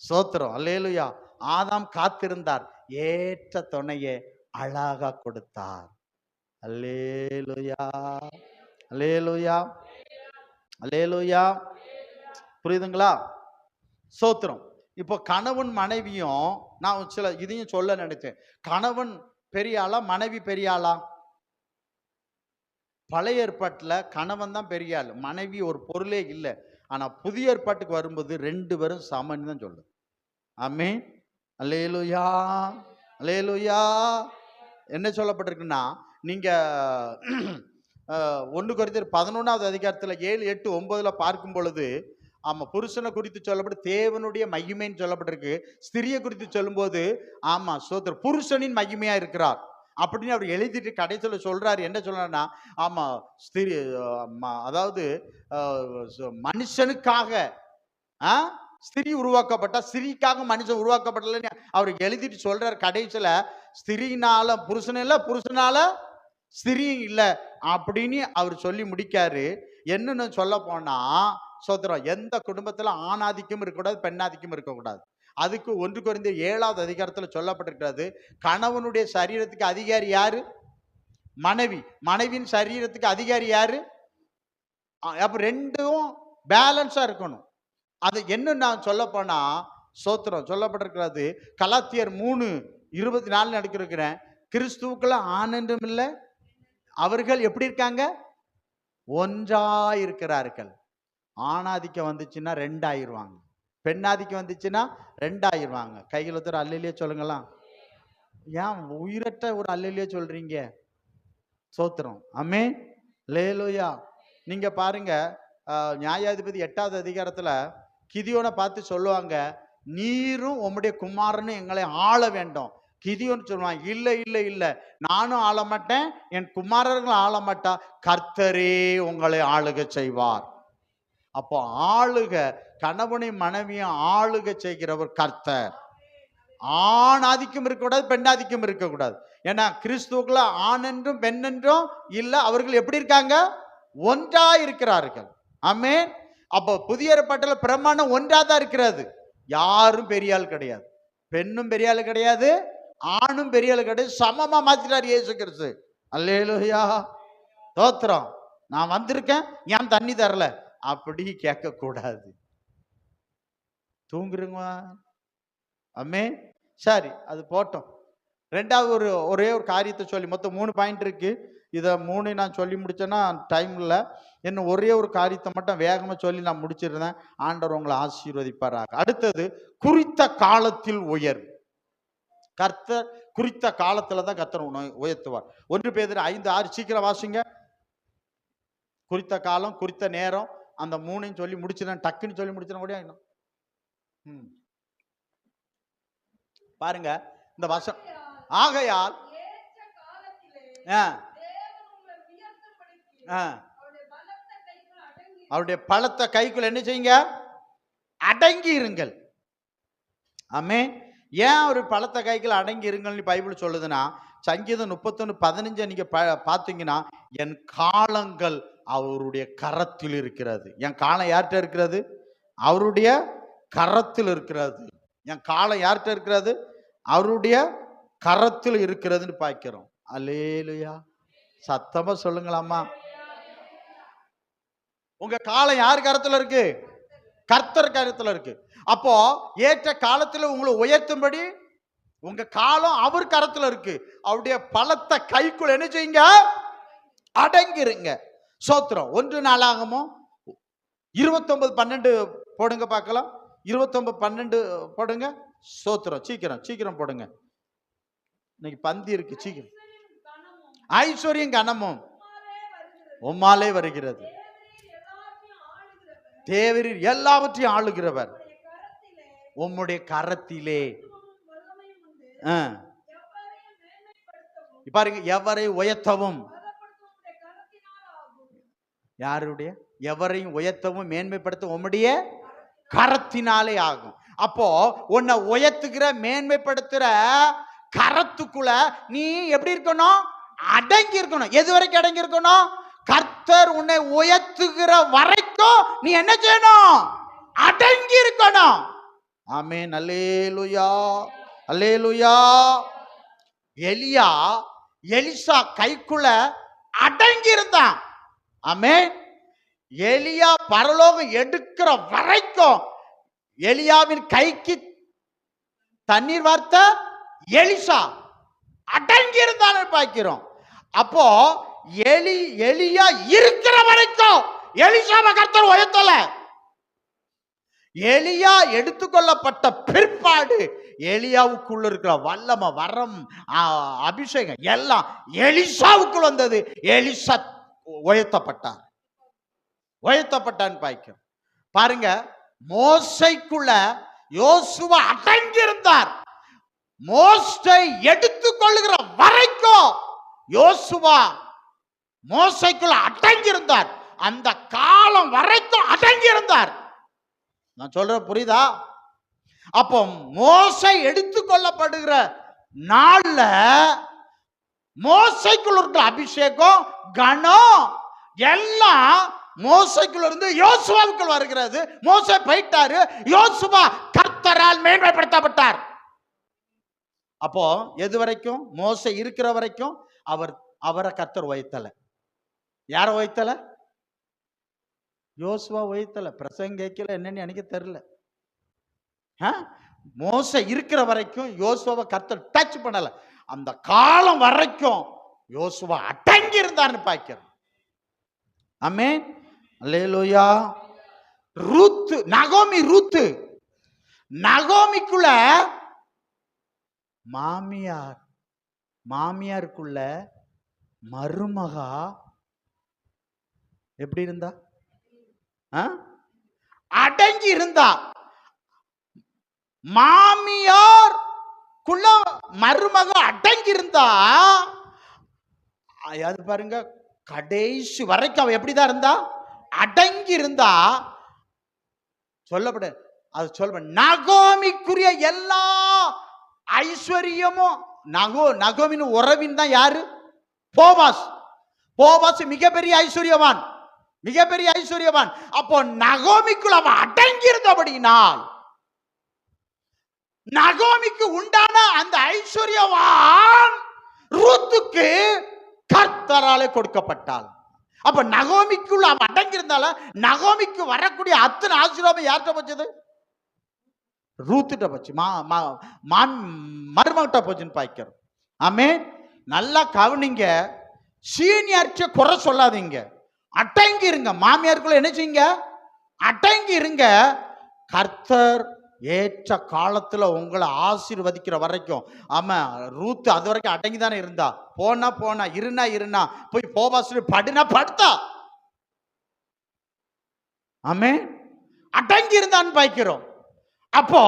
ஸ்தோத்திரம், அல்லேலூயா. ஆதாம் காத்திருந்தார். ஏற்ற துணையை அழகா கொடுத்தார். அல்லேலூயா, அல்லேலூயா, அல்லேலூயா. புரியுதுங்களா? ஸ்தோத்திரம். இப்போ கணவன் மனைவியும் நான் சில இதையும் சொல்ல நினைச்சேன். கணவன் பெரிய ஆளா, மனைவி பெரிய ஆளா? பழைய ஏற்பாட்டில் கணவன் தான் பெரிய ஆள், மனைவி ஒரு பொருளே இல்லை. ஆனா புதிய ஏற்பாட்டுக்கு வரும்போது ரெண்டு பேரும் சமன் தான் சொல்லுது. ஆமென், அல்லேலூயா, அல்லேலூயா. என்ன சொல்லப்பட்டிருக்குன்னா, நீங்க 1 கொரிந்தியர் 11வது அதிகாரத்தில் 7, 8, 9 பார்க்கும் பொழுது, ஆமா, புருஷனை குறித்து சொல்லப்பட்டு தேவனுடைய மகிமைன்னு சொல்லப்பட்டிருக்கு. ஸ்திரியை குறித்து சொல்லும்போது ஆமா சோதர் புருஷனின் மகிமையா இருக்கிறார் அப்படின்னு அவர் எழுதிட்டு கடைசியில் சொல்றாரு. என்ன சொல்றாருன்னா, ஆமா ஸ்திரி, அதாவது மனுஷனுக்காக ஸ்திரீ உருவாக்கப்பட்டா, ஸ்திரீக்காக மனுஷன் உருவாக்கப்படலன்னு அவர் எழுதிட்டு சொல்றாரு. கடைசியில ஸ்திரீனால புருஷன் இல்லை, புருஷனால ஸ்திரீயும் இல்லை அப்படின்னு அவர் சொல்லி முடிக்காரு. என்னன்னு சொல்ல போனா சோதரம், எந்த குடும்பத்துல ஆணாதிக்கம் இருக்கக்கூடாது, பெண்ணாதிக்கம் இருக்கக்கூடாது. அதுக்கு 1 கொரிந்தியர் 7வது அதிகாரத்தில் சொல்லப்பட்டிருக்கிறது. கணவனுடைய சரீரத்துக்கு அதிகாரி யாரு? மனைவி. மனைவியின் சரீரத்துக்கு அதிகாரி யாரு? அப்ப ரெண்டும் பேலன்ஸா இருக்கணும். அது என்ன நான் சொல்ல போனா சோத்திரம் சொல்லப்பட்டிருக்கிறது. கலாத்தியர் 3:24 எடுக்கிறேன். கிறிஸ்துவுக்குள்ள ஆண் என்றும் இல்லை, அவர்கள் எப்படி இருக்காங்க? ஒன்றா இருக்கிறார்கள். ஆணாதிக்கம் வந்துச்சுன்னா 2 ஆயிருவாங்க, பெண்ணாதிக்கம் வந்துச்சுன்னா 2 ஆயிருவாங்க. கையில் ஒருத்தர் அல்லையிலே சொல்லுங்களாம். ஏன் உயிரற்ற ஒரு அல்லையிலே சொல்றீங்க? சோத்திரம். ஆமென், அல்லேலூயா. நீங்க பாருங்க, நியாயாதிபதி 8வது அதிகாரத்துல கிதியோனை பார்த்து சொல்லுவாங்க, நீரும் உம்முடைய குமாரனும் எங்களை ஆள வேண்டும். கிதியோன்னு சொல்லுவான், இல்லை இல்லை இல்லை, நானும் ஆள மாட்டேன், என் குமாரர்களும் ஆள மாட்டா, கர்த்தரே உங்களை ஆளுக செய்வார். அப்போ ஆளுக, கணவனை மனைவியும் ஆளுக செய்கிறவர் கர்த்தர். ஆணாதிக்கம் இருக்கக்கூடாது, பெண்ணாதிக்கம் இருக்கக்கூடாது. ஏன்னா கிறிஸ்துவுக்குள்ள ஆண் என்றும் பெண் என்றும் இல்லை, அவர்கள் எப்படி இருக்காங்க? ஒன்றா இருக்கிறார்கள். ஆமென். அப்போ புதிய ஏற்பாட்டில் பிரமாணம் ஒன்றாதான் இருக்கிறது. யாரும் பெரிய ஆள் கிடையாது. பெண்ணும் பெரிய ஆளு கிடையாது, ஆணும் பெரிய ஆளு கிடையாது, சமமா மாத்திட்டார் இயேசு கிறிஸ்து. அல்லேலூயா, தோத்திரம். நான் வந்திருக்கேன், ஏன் தண்ணி தரல அப்படி கேட்க கூடாது. தூங்குறீங்க அம்மே. சரி, அது போட்டோம். ரெண்டாவது ஒரே ஒரு காரியத்தை சொல்லி, மொத்தம் 3 பாயிண்ட் இருக்கு. இதை 3 நான் சொல்லி முடிச்சேன்னா டைம் இல்லை. இன்னும் ஒரே ஒரு காரியத்தை மட்டும் வேகமாக சொல்லி நான் முடிச்சிருந்தேன். ஆண்டவர் உங்களை ஆசீர்வதிப்பாராக. அடுத்தது, குறித்த காலத்தில் உயர். கர்த்தர் குறித்த காலத்துல தான் கர்த்தர் உயர்த்துவார். 1 பேதுரு 5:6 சீக்கிரம் வாசிங்க. குறித்த காலம், குறித்த நேரம், அந்த 3 சொல்லி முடிச்சிருந்தேன். டக்குன்னு சொல்லி முடிச்சிட கூட இன்னும் பாருங்க இந்த வசனம். ஆகையால் அவருடைய பலத்த கைக்குள் என்ன செய்யுங்க? அடங்கி இருங்கள். ஆமே. ஏன் ஒரு பலத்த கைக்குள் அடங்கி இருங்கள்னு பைபிள் சொல்லுதுன்னா, சங்கீதம் 31:15 நீங்க பார்த்தீங்கன்னா, என் காலங்கள் அவருடைய கரத்தில் இருக்கிறது. என் காலம் யார்கிட்ட இருக்கிறது? அவருடைய கரத்தில் இருக்கிறது. என் காலம் யார்கிட்ட இருக்கிறது? அவருடைய கரத்தில் இருக்கிறதுன்னு பார்க்கிறோம். அல்லேலூயா, சத்தமா சொல்லுங்களாமா. உங்க காலம் யார் கரத்துல இருக்கு? கர்த்தர் கரத்துல இருக்கு. அப்போ ஏற்ற காலத்துல உங்களை உயர்த்தும்படி உங்க காலம் அவர் கரத்துல இருக்கு. அவருடைய பலத்த கைக்குள் என்ன செய்யுங்க? அடங்கிருங்க. சோத்திரம். 1 நாளாகமோ 29:12 போடுங்க பார்க்கலாம். 29:12 போடுங்க. சோத்திரம். சீக்கிரம் போடுங்க. இன்னைக்கு பந்தி இருக்கு. சீக்கிரம். ஐஸ்வர்யம் கனமும் உம்மாலே வருகிறது. தேவரீர் எல்லாவற்றையும் ஆளுகிறவர். உம்முடைய கரத்திலே பாருங்க, எவரை உயர்த்தவும், யாருடைய? எவரையும் உயர்த்தவும் மேன்மைப்படுத்த உம்முடைய கரத்தினாலே ஆகும். அப்போ உன்னை உயர்த்துகிற மேன்மைப்படுத்துற கரத்துக்குள்ள நீ எப்படி இருக்கணும்? அடங்கி இருக்கணும். எது வரைக்கும் அடங்கி இருக்கணும்? கர்த்தர் உன்னை உயர்த்துகிற வரைக்கும் நீ என்ன செய்யணும்? அடங்கி இருக்கணும். ஆமென். அல்லேலூயா, அல்லேலூயா. எலியா எலிசா கைக்குள்ள அடங்கி இருந்தான். ஆமென். எலியா பரலோகம் எடுக்கிற வரைக்கும் எலியாவின் கைக்கு தண்ணீர் வார்த்த எலிசா அடங்கி இருந்தான்னு பார்க்கிறோம். அப்போ எலியா இருக்கிற வரைக்கும் எலிசாவை கர்த்தர் உயர்த்தல. எலியா எடுத்துக்கொள்ளப்பட்ட பிற்பாடு எலியாவுக்குள்ள இருக்கிற வல்லம, வரம், அபிஷேகம் எல்லாம் எலிசாவுக்குள் வந்தது. எலிசா உயர்த்தப்பட்டான்னு பாய்க்கும். பாருங்க, மோசைக்குள்ள யோசுவா அடங்கி இருந்தார். மோசை எடுத்துக்கொள்ளுகிற வரைக்கும் யோசுவா மோசைக்குள்ள அடங்கி இருந்தார். அந்த காலம் வரைக்கும் அடங்கி இருந்தார். நான் சொல்ற புரியுதா? அப்போ மோசை எடுத்துக்கொள்ளப்படுகிற நாள்ல மோசைக்குள்ள இருக்கிற அபிஷேகம், கணம் எல்லாம் மோசைக்குள்ள இருந்து யோசுவாவுக்குள் வருகிறது. மோசை போயிட்டாரு, யோசுவா கர்த்தரால் மேன்மைப்படுத்தப்பட்டார். அப்போ எது வரைக்கும்? மோசை இருக்கிற வரைக்கும் அவரை கர்த்தர் உயர்த்தல. யார உயர்த்தல? யோசுவா உயர்த்தல. பிரசங்க கேட்கல, என்னன்னு எனக்கு தெரியல. மோசை இருக்கிற வரைக்கும் யோசுவாவை கர்த்தர் டச் பண்ணல. அந்த காலம் வரைக்கும் யோசுவா அடங்கி இருந்தார்னு பார்க்கிறோம். ஆமென். அல்லேலூயா. ரூத்து, நகோமிக்குள்ள மாமியாருக்குள்ள மருமகா எப்படி இருந்தா? அடங்கி இருந்தா. மாமியாருக்குள்ள மருமக அடங்கி இருந்தா. அது பாருங்க, கடைசி வரைக்கும் அவ எப்படிதான் இருந்தா? அடங்கி இருந்தா. சொல்லப்பட அது சொல்ல, நகோமிக்குரிய எல்லா ஐஸ்வர்யமும் நகோமின் உறவின் தான் யாரு? போவாஸ் மிகப்பெரிய ஐஸ்வர்யவான். அப்போ நகோமிக்குள்ள அவன் அடங்கி இருந்தபடினால் நகோமிக்கு உண்டான அந்த ஐஸ்வர்யவான் ரூத்துக்கு கர்த்தராலே கொடுக்கப்பட்டாள். அப்ப நகோமிக்குள்ள அவன் அடங்கி இருந்தால நகோமிக்கு வரக்கூடிய அத்தனை ஆசீர்வாதம் யார்கிட்ட போச்சது? ரூத்துட்ட போச்சு, மருமகிட்ட போச்சுன்னு பாய்க்கிறோம். ஆமே, நல்லா கவனிங்க. சீனியார்ட்ட குறை சொல்லாதீங்க, அடங்கி இருங்க. மாமியாருக்குள்ள என்ன செய்யுங்க? அடங்கி இருங்க. கர்த்தர் ஏற்ற காலத்துல உங்களை ஆசீர்வதிக்கிற வரைக்கும். ஆமா, ரூத்து அது வரைக்கும் அடங்கி தானே இருந்தா. போனா இருனா போய் போபாசு படுனா படுத்தா. ஆமே, அடங்கி இருந்தான்னு பாய்க்கிறோம். அப்போ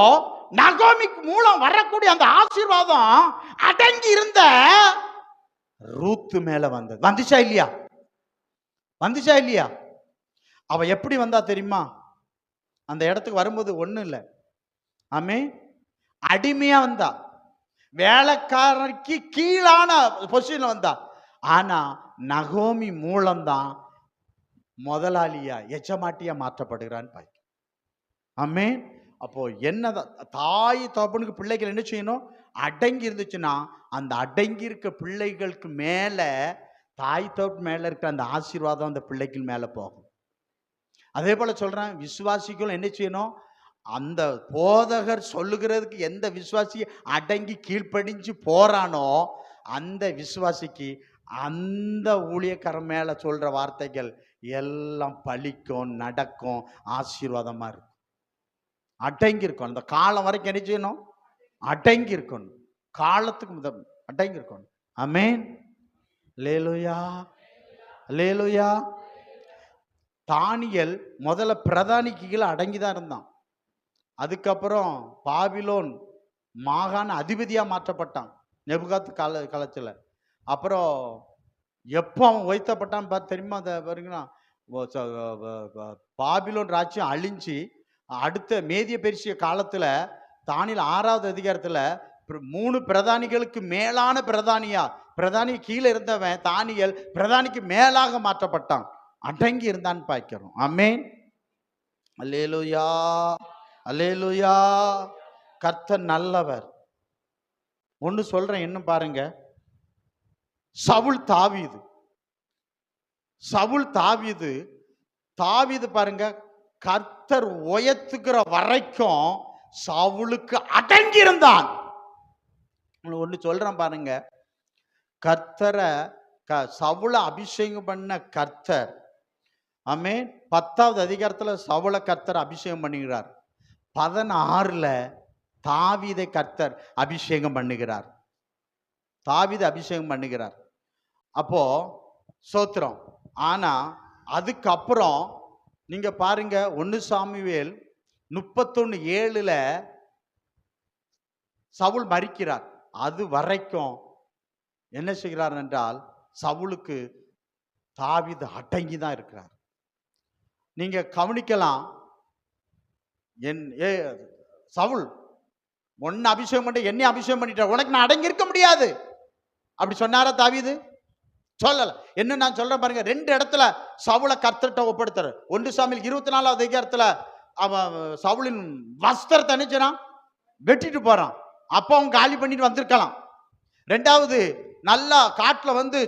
நகோமிக்கு மூலம் வரக்கூடிய அந்த ஆசீர்வாதம் அடங்கி இருந்த ரூத்து மேல வந்தது. வந்துச்சா இல்லையா? வந்துச்சா இல்லையா? அவ எப்படி வந்தா தெரியுமா? அந்த இடத்துக்கு வரும்போது ஒண்ணும் இல்லை. ஆமே, அடிமையா வந்தா, வேலைக்காரருக்கு கீழான பொசிஷன்ல வந்தா. ஆனா நகோமி மூலம்தான் முதலாளியா எஜமாட்டியா மாற்றப்படுகிறான்னு பாய்க்க. ஆமே, அப்போ என்னதான் தாய் தகப்பனுக்கு பிள்ளைகள் என்ன செய்யணும்? அடங்கி இருந்துச்சுன்னா அந்த அடங்கி இருக்க பிள்ளைகளுக்கு மேல தாய் தகப்பு மேல இருக்க அந்த ஆசீர்வாதம் அந்த பிள்ளைகள் மேல போகும். அதே போல சொல்றேன், விசுவாசிகளும் என்ன செய்யணும்? அந்த போதகர் சொல்லுகிறதுக்கு எந்த விசுவாசி அடங்கி கீழ்ப்படிஞ்சு போறானோ அந்த விசுவாசிக்கு அந்த ஊழியக்காரன் மேல சொல்ற வார்த்தைகள் எல்லாம் பலிக்கும், நடக்கும், ஆசீர்வாதமா இருக்கும். அடங்கி இருக்கும். அந்த காலம் வரைக்கும் என்ன செய்யணும்? அடங்கி இருக்கணும். காலத்துக்கு அடங்கி இருக்கணும். ஆமென், அல்லேலூயா, அல்லேலூயா. தானியேல் முதல்ல பிரதானிக்கு கீழே அடங்கிதான் இருந்தான். அதுக்கப்புறம் பாபிலோன் மாகாண அதிபதியா மாற்றப்பட்டான் நெபுகாத் காலத்துல. அப்புறம் எப்போ அவன் உயர்த்தப்பட்டான்னு பார்த்து தெரியுமா? அதை பாருங்கன்னா, பாபிலோன் ராஜ்யம் அழிஞ்சு அடுத்த மேதிய பெர்சிய காலத்துல தானியேல் 6வது அதிகாரத்துல 3 பிரதானிகளுக்கு மேலான பிரதானி கீழே இருந்தவன் தானியேல் பிரதானிக்கு மேலாக மாற்றப்பட்டான். அடங்கி இருந்தான்னு பார்க்கிறோம். ஆமென், அல்லேலூயா, அல்லேலூயா. கர்த்தர் நல்லவர். ஒன்னு சொல்றேன், இன்னும் பாருங்க. சவுல் தாவீது பாருங்க, கர்த்தர் உயர்த்துகிற வரைக்கும் சவுலுக்கு அடங்கி இருந்தான். ஒன்னு சொல்றேன் பாருங்க, கர்த்தரை சவுல அபிஷேகம் பண்ண கர்த்தர், ஆமென், 10வது அதிகாரத்துல சவுல கர்த்தர் அபிஷேகம் பண்ணுகிறார். 16ல தாவீதை கர்த்தர் அபிஷேகம் பண்ணுகிறார். அப்போ சோத்திரம். ஆனா அதுக்கப்புறம் நீங்க பாருங்க, 1 சாமுவேல் 31:7 சவுல் மரிக்கிறார். அது வரைக்கும் என்ன செய்கிறார் என்றால் சவுலுக்கு தாவீது அடங்கி தான் இருக்கிறார். நீங்க கவனிக்கலாம். சவுல் ஒன்னு அபிஷேகம் பண்ண என்னை அபிஷேகம் பண்ணிட்ட, உனக்கு நான் அடங்கி இருக்க முடியாது அப்படி சொன்னாரா தாவீது? சொல்லல. என்ன நான் சொல்றேன் பாருங்க, 2 இடத்துல சவுலை கர்த்தர்ட்ட ஒப்படுத்துற. 1 சாமுவேல் 24வது அதிகாரத்துல அவன் சவுலின் வஸ்திரத்தை அணிச்சான், வெட்டிட்டு போறான். அப்ப அவன் காலி பண்ணிட்டு வந்திருக்கலாம். 2வது நல்லா காட்டுல வந்து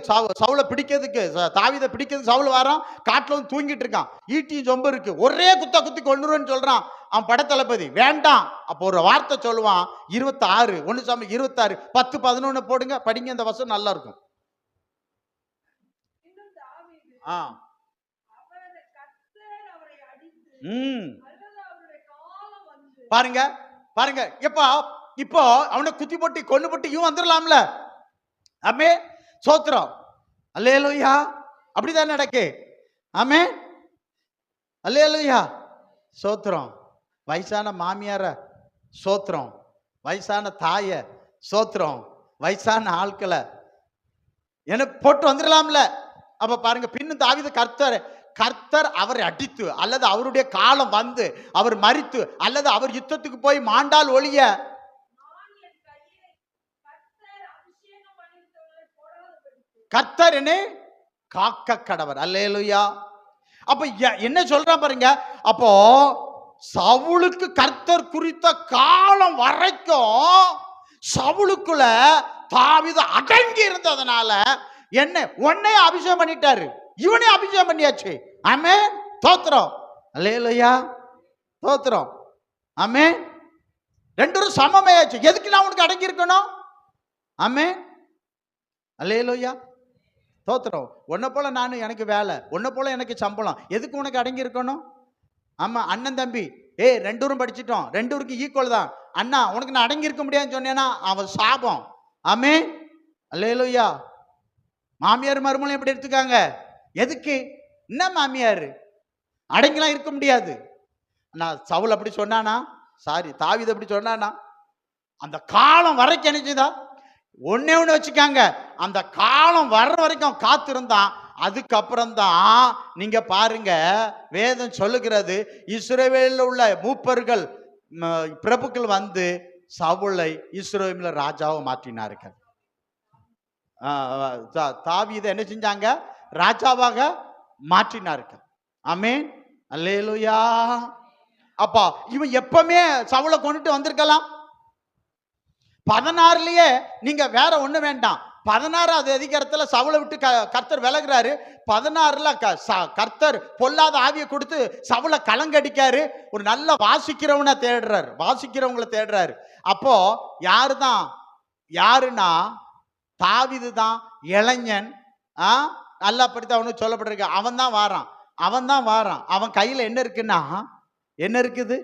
சவுலை பிடிக்கிறதுக்கு, தாவீதை பிடிக்கிறதுக்கு சவுல் வரான். காட்டுல வந்து தூங்கிட்டு இருக்கான், ஈட்டியும் சொம்பு இருக்கு. ஒரே குத்தி கொன்னுருன்னு சொல்றான் அவன் படத்தளபதி. வேண்டாம். அப்போ ஒரு வார்த்தை சொல்லுவான். 26 1 சாமுவேல் 26 10 11 போடுங்க, படிங்க. இந்த வசனம் நல்லா இருக்கும். பாருங்க பாருங்க, இப்போ அவனை குத்தி போட்டு கொண்டு போட்டு இவன் வந்துடலாம்ல. ஆமே, சோத்திரம், அல்லேலூயா. அப்படிதான் நடக்கு. ஆமே, அல்லேலூயா, சோத்திரம். வயசான மாமியார சோத்திரம், வயசான தாய சோத்திரம், வயசான ஆட்களை என்ன போட்டு வந்துடலாம்ல. அப்ப பாருங்க, பின்னும் தாவீது கர்த்தர் அவரை அடித்து அல்லது அவருடைய காலம் வந்து அவர் மரித்து அல்லது அவர் யுத்தத்துக்கு போய் மாண்டால் ஒழிய கர்த்தர் என்ன காக்க கடவர். அல்லேலூயா. அப்ப என்ன சொல்றான் பாருங்க. அப்போ சவுலுக்கு கர்த்தர் குறித்த காலம் வரைக்கும் சவுலுக்குள்ள தாவீது அடங்கி இருந்ததுனால என்ன உன்னை அபிஷேகம் பண்ணிட்டாரு, இவனே அபிஷேகம் பண்ணியாச்சு. ஆமென், ஸ்தோத்திரம், அல்லேலூயா, ஸ்தோத்திரம், ஆமென். ரெண்டும் சமமாயாச்சு. எதுக்கு நான் உனக்கு அடங்கி இருக்கணும்? ஆமென், அல்லேலூயா, ஸ்தோத்திரம். உன்னை போல நான், எனக்கு வேலை, உன்னை போல எனக்கு சம்பளம், எதுக்கு உனக்கு அடங்கி இருக்கணும்? ஆமா, அண்ணன் தம்பி, ரெண்டூரும் படிச்சிட்டோம், ரெண்டூருக்கு ஈக்குவல் தான். அண்ணா உனக்கு நான் அடங்கி இருக்க முடியாதுன்னு சொன்னேன்னா அவன் சாபம். ஆமென், அல்லேலூயா. மாமியார் மருமகளும் எப்படி எடுத்துக்காங்க? எதுக்கு? என்ன மாமியார் அடங்கிலாம் இருக்க முடியாது. நான் சவுல் அப்படி சொன்னானா? சாரி, தாவீது அப்படி சொன்னானா? அந்த காலம் வரைக்கும் நினைச்சுதா? ஒன்னே ஒண்ணு வச்சுக்காங்க, அந்த காலம் வர்ற வரைக்கும் காத்திருந்தான். அதுக்கப்புறம் தான் நீங்க பாருங்க, வேதம் சொல்லுகிறது, இஸ்ரவேலில் உள்ள மூப்பர்கள் பிரபுக்கள் வந்து சவுலை இஸ்ரவேல்ல ராஜாவை மாற்றினார்கள். தாவீதை என்ன செஞ்சாங்க? ராஜாவாக மாற்றினார்கள். ஆமென், அல்லேலூயா. அப்பா இவன் எப்பவுமே சவுலை கொண்டுட்டு வந்திருக்கலாம். 16லயே நீங்க வேற ஒண்ணு வேண்டாம். 16வது அதிகாரத்துல சவுலை விட்டு கர்த்தர் விலகுறாரு. 16ல கர்த்தர் பொல்லாத ஆவியை கொடுத்து சவுலை கலங்கடிக்காரு. ஒரு நல்ல வாசிக்கிறவனை தேடுறாரு, வாசிக்கிறவங்களை தேடுறாரு. அப்போ யாருன்னா தாவீது தான், இளைஞன். நல்லா படித்து அவனுக்கு சொல்லப்பட்டிருக்கு. அவன் தான் வாரான். அவன் கையில என்ன இருக்குன்னா, என்ன இருக்குது?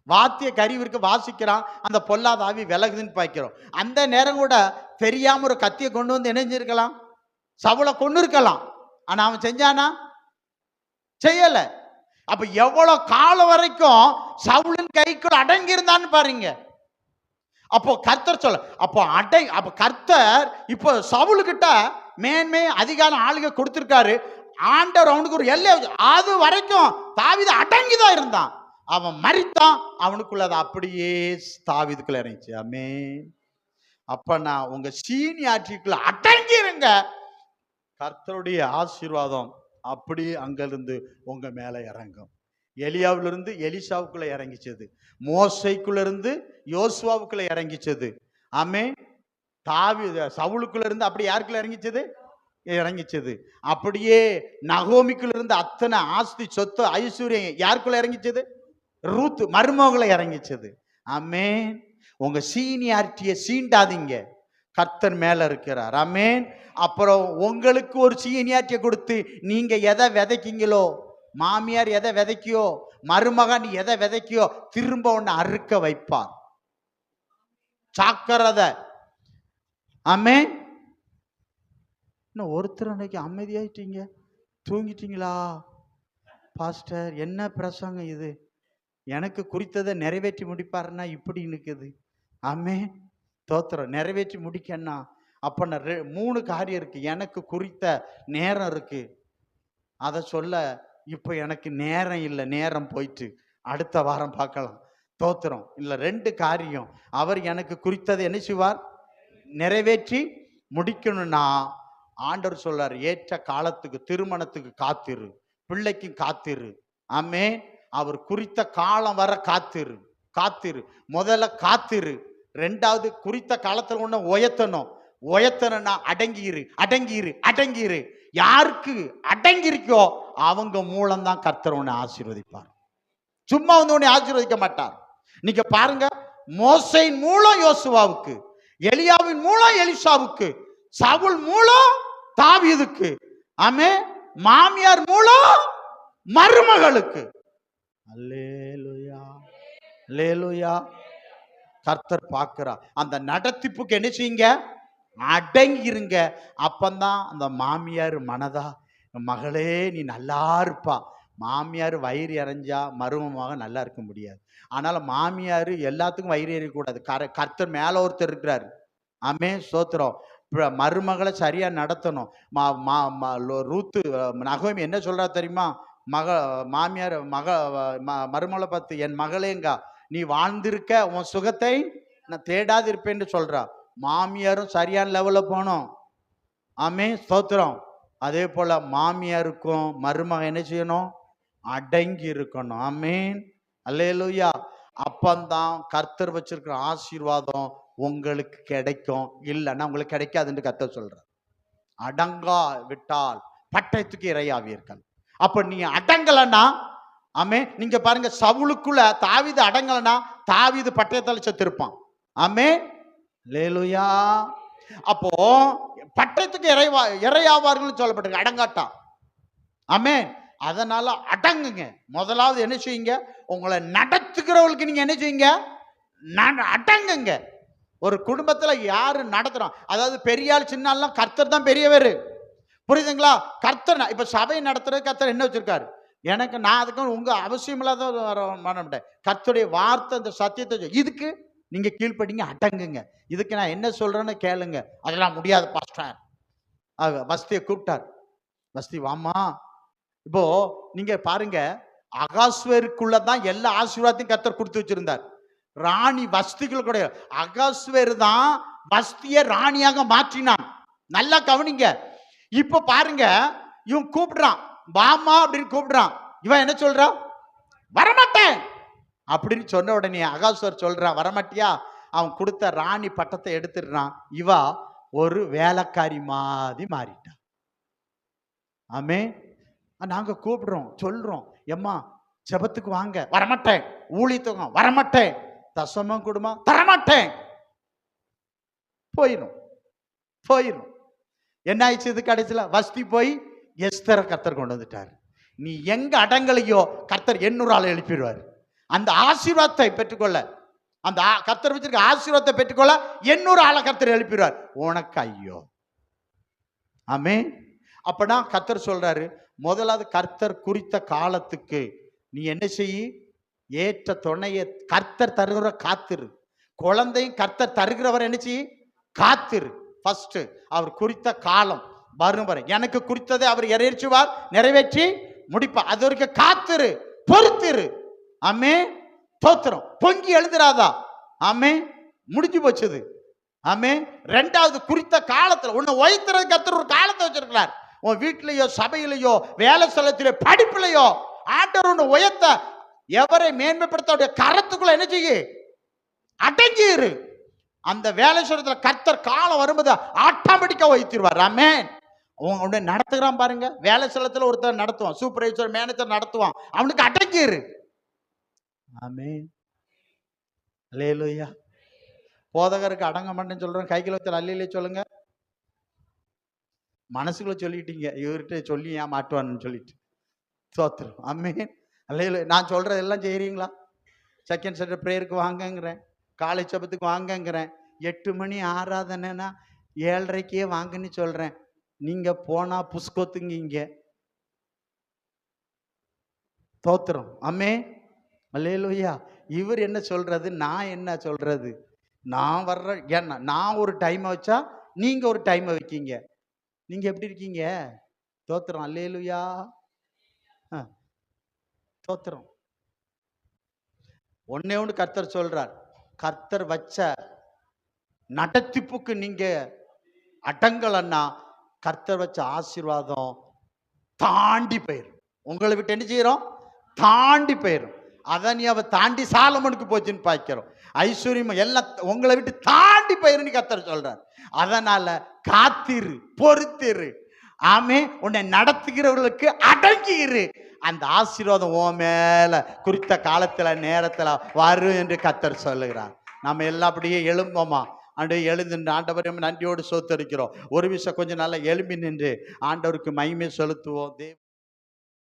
வாத்திய கருவி இருக்கு, வாசிக்கிறான். அந்த பொல்லாத ஆவி விலகுதுன்னு பாய்க்கிறோம். அந்த நேரம் கூட தெரியாம ஒரு கத்தியை கொண்டு வந்து இணைஞ்சிருக்கலாம், சவுலை கொண்டு இருக்கலாம். ஆனா அவன் செஞ்சானா? செய்யல. அப்ப எவ்வளவு காலம் வரைக்கும் சவுலின் கைக்குள்ள அடங்கி இருந்தான்னு பாருங்க. அப்போ கர்த்தர் சொல்ல, அப்போ கர்த்தர் இப்போ சவுலுக்கிட்ட மேன்மை அதிகாரம் ஆளுக கொடுத்திருக்காரு. ஆண்டவர் அவனுக்கு ஒரு எல்லை, அது வரைக்கும் தாவீது அடங்கிதான் இருந்தான். அவன் மரித்தான், அவனுக்குள்ள அது அப்படியே தாவீதுக்குள்ள இறங்கிச்சு. ஆமென். அப்ப நான் உங்க சீனியாரிட்டிக்குள்ள அடங்கிருங்க, கர்த்தருடைய ஆசீர்வாதம் அப்படியே அங்கிருந்து உங்க மேல இறங்கும். எலியாவிலிருந்து எலிசாவுக்குள்ள இறங்கிச்சது, மோசைக்குள்ள இருந்து யோசுவாவுக்குள்ள இறங்கிச்சது. ஆமென். சவுலுக்குள்ள இருந்து அப்படி யாருக்குள்ள இறங்கிச்சது? அப்படியே நகோமிக்குள்ள இருந்து அத்தனை ஆஸ்தி சொத்து ஐஸ்வர்யம் யாருக்குள்ள இறங்கிச்சது? ரூத் மருமகளை இறங்கிச்சது. ஆமென். உங்க சீனியாரிட்டியை சீண்டாதீங்க, கர்த்தர் மேல இருக்கிறார். ஆமென். அப்புறம் உங்களுக்கு ஒரு சீனியாரிட்டியை கொடுத்து நீங்க எதை விதைக்கீங்களோ, மாமியார் எதை விதைக்கியோ, மருமகன் எதை விதைக்கியோ, திரும்ப ஒன்னு அறுக்க வைப்பார். சாக்கரதை. ஆமென். இன்னும் ஒருத்தர் அன்னைக்கு அமைதியாயிட்டீங்க, தூங்கிட்டீங்களா? பாஸ்டர் என்ன பிரசங்கம் இது, எனக்கு குறித்ததை நிறைவேற்றி முடிப்பாருன்னா இப்படி இருக்குது. ஆமென், ஸ்தோத்திரம். நிறைவேற்றி முடிக்கன்னா அப்ப 3 காரியம் இருக்கு. எனக்கு குறித்த நேரம் இருக்கு, அதை சொல்ல இப்போ எனக்கு நேரம் இல்லை, நேரம் போயிட்டு அடுத்த வாரம் பார்க்கலாம். ஸ்தோத்திரம். இல்லை, 2 காரியம் அவர் எனக்கு குறித்ததை என்ன செய்வார்? நிறைவேற்றி முடிக்கணும்னா ஆண்டவர் சொல்றார், ஏற்ற காலத்துக்கு, திருமணத்துக்கு காத்திரு, பிள்ளைக்கு காத்திரு. ஆமென். அவர் குறித்த காலம் வர காத்திரு. முதல்ல காத்திரு. 2வது குறித்த காலத்துல ஒண்ணு உயர்த்தணும்னா அடங்கிரு. யாருக்கு அடங்கி இருக்கோ அவங்க மூலம்தான் கர்த்தர் உன்னை ஆசீர்வதிப்பார். சும்மா வந்து உன்னை ஆசீர்வதிக்க மாட்டார். நீங்க பாருங்க, மோசையின் மூலம் யோசுவாவுக்கு, எலியாவின் மூலம் எலிசாவுக்கு, சவுல் மூலம் தாவீதுக்கு, ஆமென், மாமியார் மூலம் மருமகளுக்கு. அல்லேலூயா, அல்லேலூயா. கர்த்தர் பார்க்கிறார். அந்த நடத்திப்புக்கு என்ன செய்யுங்க? அடங்கிருங்க. அப்பந்தான் அந்த மாமியார் மனதா, மகளே நீ நல்லா இருப்பா. மாமியார் வயிறு இறைஞ்சா மருமமாக நல்லா இருக்க முடியாது. ஆனால மாமியார் எல்லாத்துக்கும் வயிறு எறியக்கூடாது. கர்த்தர் மேல ஒருத்தர் இருக்கிறார். ஆமென், ஸ்தோத்திரம். மருமகளை சரியா நடத்தணும். ரூத்து நகோமி என்ன சொல்றா தெரியுமா? மாமியார் மருமகளை பார்த்து, என் மகளேங்கா, நீ வாழ்ந்திருக்க, உன் சுகத்தை நான் தேடாது இருப்பேன்னு சொல்றா. மாமியாரும் சரியான லெவல்ல போனோம். ஆமென், ஸ்தோத்திரம். அதே போல மாமியாருக்கும் மருமக என்ன செய்யணும்? அடங்கி இருக்கணும். ஆமென், அல்லேலூயா. அப்பந்தான் கர்த்தர் வச்சிருக்கிற ஆசீர்வாதம் உங்களுக்கு கிடைக்கும். இல்லைன்னா உங்களுக்கு கிடைக்காதுன்னு கர்த்தர் சொல்றார். அடங்கா விட்டால் பட்டயத்துக்கு இரையாவீர்கள். அப்ப நீ அடங்கலன்னா, ஆமே, நீங்க பாருங்க, சவுலுக்குள்ள தாவீது அடங்கலன்னா தாவீது பட்டயத்தால செத்திருப்பான். ஆமே, அல்லேலூயா. அப்போ பட்டயத்துக்கு இரையாவார்கள் சொல்லப்பட்டிருக்கு, அடங்காட்டான். ஆமே, அதனால அடங்குங்க. முதலாவது என்ன செய்யுங்க, உங்களை நடத்துகிறவர்களுக்கு நீங்க என்ன செய்யுங்க, அடங்குங்க. ஒரு குடும்பத்துல யாரு நடத்துறோம், அதாவது பெரிய ஆள் சின்ன ஆள்லாம் கர்த்தர் தான் பெரியவர், புரியுதுங்களா? கர்த்தர் இப்ப சபை நடத்துறது கர்த்தர் என்ன வச்சிருக்காரு எனக்கு, நான் அதுக்கு உங்க அவசியம் இல்லாத பண்ண மாட்டேன். கர்த்தருடைய வார்த்தை, அந்த சத்தியத்தை, இதுக்கு நீங்க கீழ்ப்படிங்க, அடங்குங்க. இதுக்கு நான் என்ன சொல்றேன்னு கேளுங்க. அதெல்லாம் முடியாது பாஸ்டர். வஸ்தியை கூப்பிட்டார், வஸ்தி வாமா. இப்போ நீங்க பாருங்க, அகாஸ்வேருக்குள்ளதான் எல்லா ஆசீர்வாதத்தையும் கர்த்தர் கொடுத்து வச்சிருந்தார். ராணி வஸ்திகள் கூட, அகாஸ்வேரு தான் வஸ்தியை ராணியாக மாற்றினான். நல்லா கவனிங்க. இப்ப பாருங்க, இவன் கூப்பிடுறான், வாமா அப்படின்னு கூப்பிடுறான். இவன் என்ன சொல்றான், வரமாட்டேன் அப்படின்னு சொன்ன உடனே அகாஸ்வர் சொல்றான், வரமாட்டியா? அவன் கொடுத்த ராணி பட்டத்தை எடுத்துடுறான். இவா ஒரு வேலைக்காரி மாதிரி மாறிட்டான். ஆமே, நாங்க கூப்பிடுறோம், சொல்றோம், எம்மா ஜெபத்துக்கு வாங்க, வரமாட்டேன். ஊழியத்துக்கு வரமாட்டேன். தசமம் கொடுமா, தரமாட்டேன். போயிடும். என்ன ஆயிடுச்சு? இது கடைசியில வஸ்தி போய் எஸ்தரை கர்த்தர் கொண்டு வந்துட்டார். நீ எங்க அடங்கலையோ கர்த்தர் 800 ஆளை எழுப்பிடுவார். அந்த ஆசீர்வாதத்தை பெற்றுக்கொள்ள, அந்த கர்த்தர் வச்சிருக்க ஆசீர்வாதத்தை பெற்றுக்கொள்ள 800 ஆளை கர்த்தர் எழுப்பிடுவார். உனக்கு ஐயோ. ஆமே. அப்பனா கர்த்தர் சொல்றாரு, முதலாவது கர்த்தர் குறித்த காலத்துக்கு நீ என்ன செய்ய, ஏற்ற துணையை கர்த்தர் தருகிற காத்திரு. குழந்தையும் கர்த்தர் தருகிறவர் என்ன செய்ய, காத்திரு. ஃபர்ஸ்ட் அவர் குறித்த காலம் வரும் வரை, எனக்கு குறித்ததை அவர் நிறைவேற்றி முடிப்பார். அது வரைக்கும் காத்திரு, பொறுத்திரு. ஆமே, தோத்திரம் பொங்கி எழுதுறாதா? ஆமே, முடிஞ்சு போச்சது. ஆமே. ரெண்டாவது, குறித்த காலத்துல உன்னை உயர்த்துறது கர்த்தர் ஒரு காலத்தை வச்சிருக்கிறார். உன் வீட்டிலேயோ சபையிலையோ வேலை ஸ்தலத்திலே படிப்புலையோ ஆண்டவர் உன்னை உயர்த்த, எவரை மேன்மைப்படுத்த கரத்துக்குள்ள என்ன செய்ய, அடங்கிரு. அந்த வேலை ஸ்தலத்துல கர்த்தர் காலம் வரும்போது ஆட்டோமேட்டிக்கா வைத்திருவார். ஆமென். உன்னை நடத்துகிறான் பாருங்க. வேலை ஸ்தலத்துல ஒருத்தர் நடத்துவான், சூப்பர்வைசர் மேனேஜர் நடத்துவான், அவனுக்கு அடங்கிரு. ஆமென். அல்லேலூயா. போதகருக்கு அடங்க மாட்டேன்னு சொல்றேன், கைகளை வச்சு அல்லையிலே சொல்லுங்க. மனசுக்குள்ள சொல்லிட்டீங்க, இவர்கிட்ட சொல்லி ஏன் மாட்டுவான்னு சொல்லிட்டு. சோத்திரம். ஆமென். அல்லேலூயா. நான் சொல்றதெல்லாம் செய்யறீங்களா? செகண்ட் சண்டே ப்ரேயருக்கு வாங்கங்கிறேன், காலை ஜெபத்துக்கு வாங்கங்கிறேன், 8 மணி ஆராதனைனா 7:30க்கே வாங்கன்னு சொல்றேன். நீங்க போனா புஷ்கொத்துங்க. தோத்திரம். ஆமே. அல்லேலூயா. இவர் என்ன சொல்றது, நான் என்ன சொல்றது? நான் வர்ற, ஏன்னா நான் ஒரு டைமை வச்சா நீங்க ஒரு டைமை வைக்கீங்க. நீங்க எப்படி இருக்கீங்க? தோத்திரம். அல்லேலூயா. தோத்திரம். ஒன்னே ஒன்று கர்த்தர் சொல்றார், கர்த்தர் வச்ச நடத்திப்புக்கு நீங்க அடங்கலன்னா கர்த்தர் வச்ச ஆசீர்வாதம் தாண்டி போயிடும். உங்களை விட்டு என்ன செய்யறோம், தாண்டி போயிடும். அதான் நீ அவ தாண்டி சாலமனுக்கு போச்சுன்னு பார்க்கிறோம். ஐஸ்வர்யம் எல்லாம் உங்களை விட்டு தாண்டி போயிரும் கர்த்தர் சொல்றார். அதனால காத்திரு, பொறுத்திரு. ஆமே. உன்னை நடத்துகிறவர்களுக்கு அடங்கிரு. அந்த ஆசீர்வாதம் உன் மேல குறித்த காலத்துல நேரத்துல வரும் என்று கர்த்தர் சொல்லுகிறார். நம்ம எல்லாம் அப்படியே எழும்போமா, ஆண்டு எழுந்து ஆண்டவரை நன்றியோடு சோத்தரிக்கிறோம். ஒரு விஷயம், கொஞ்சம் நல்லா எழும்பி நின்று ஆண்டவருக்கு மகிமை செலுத்துவோம்.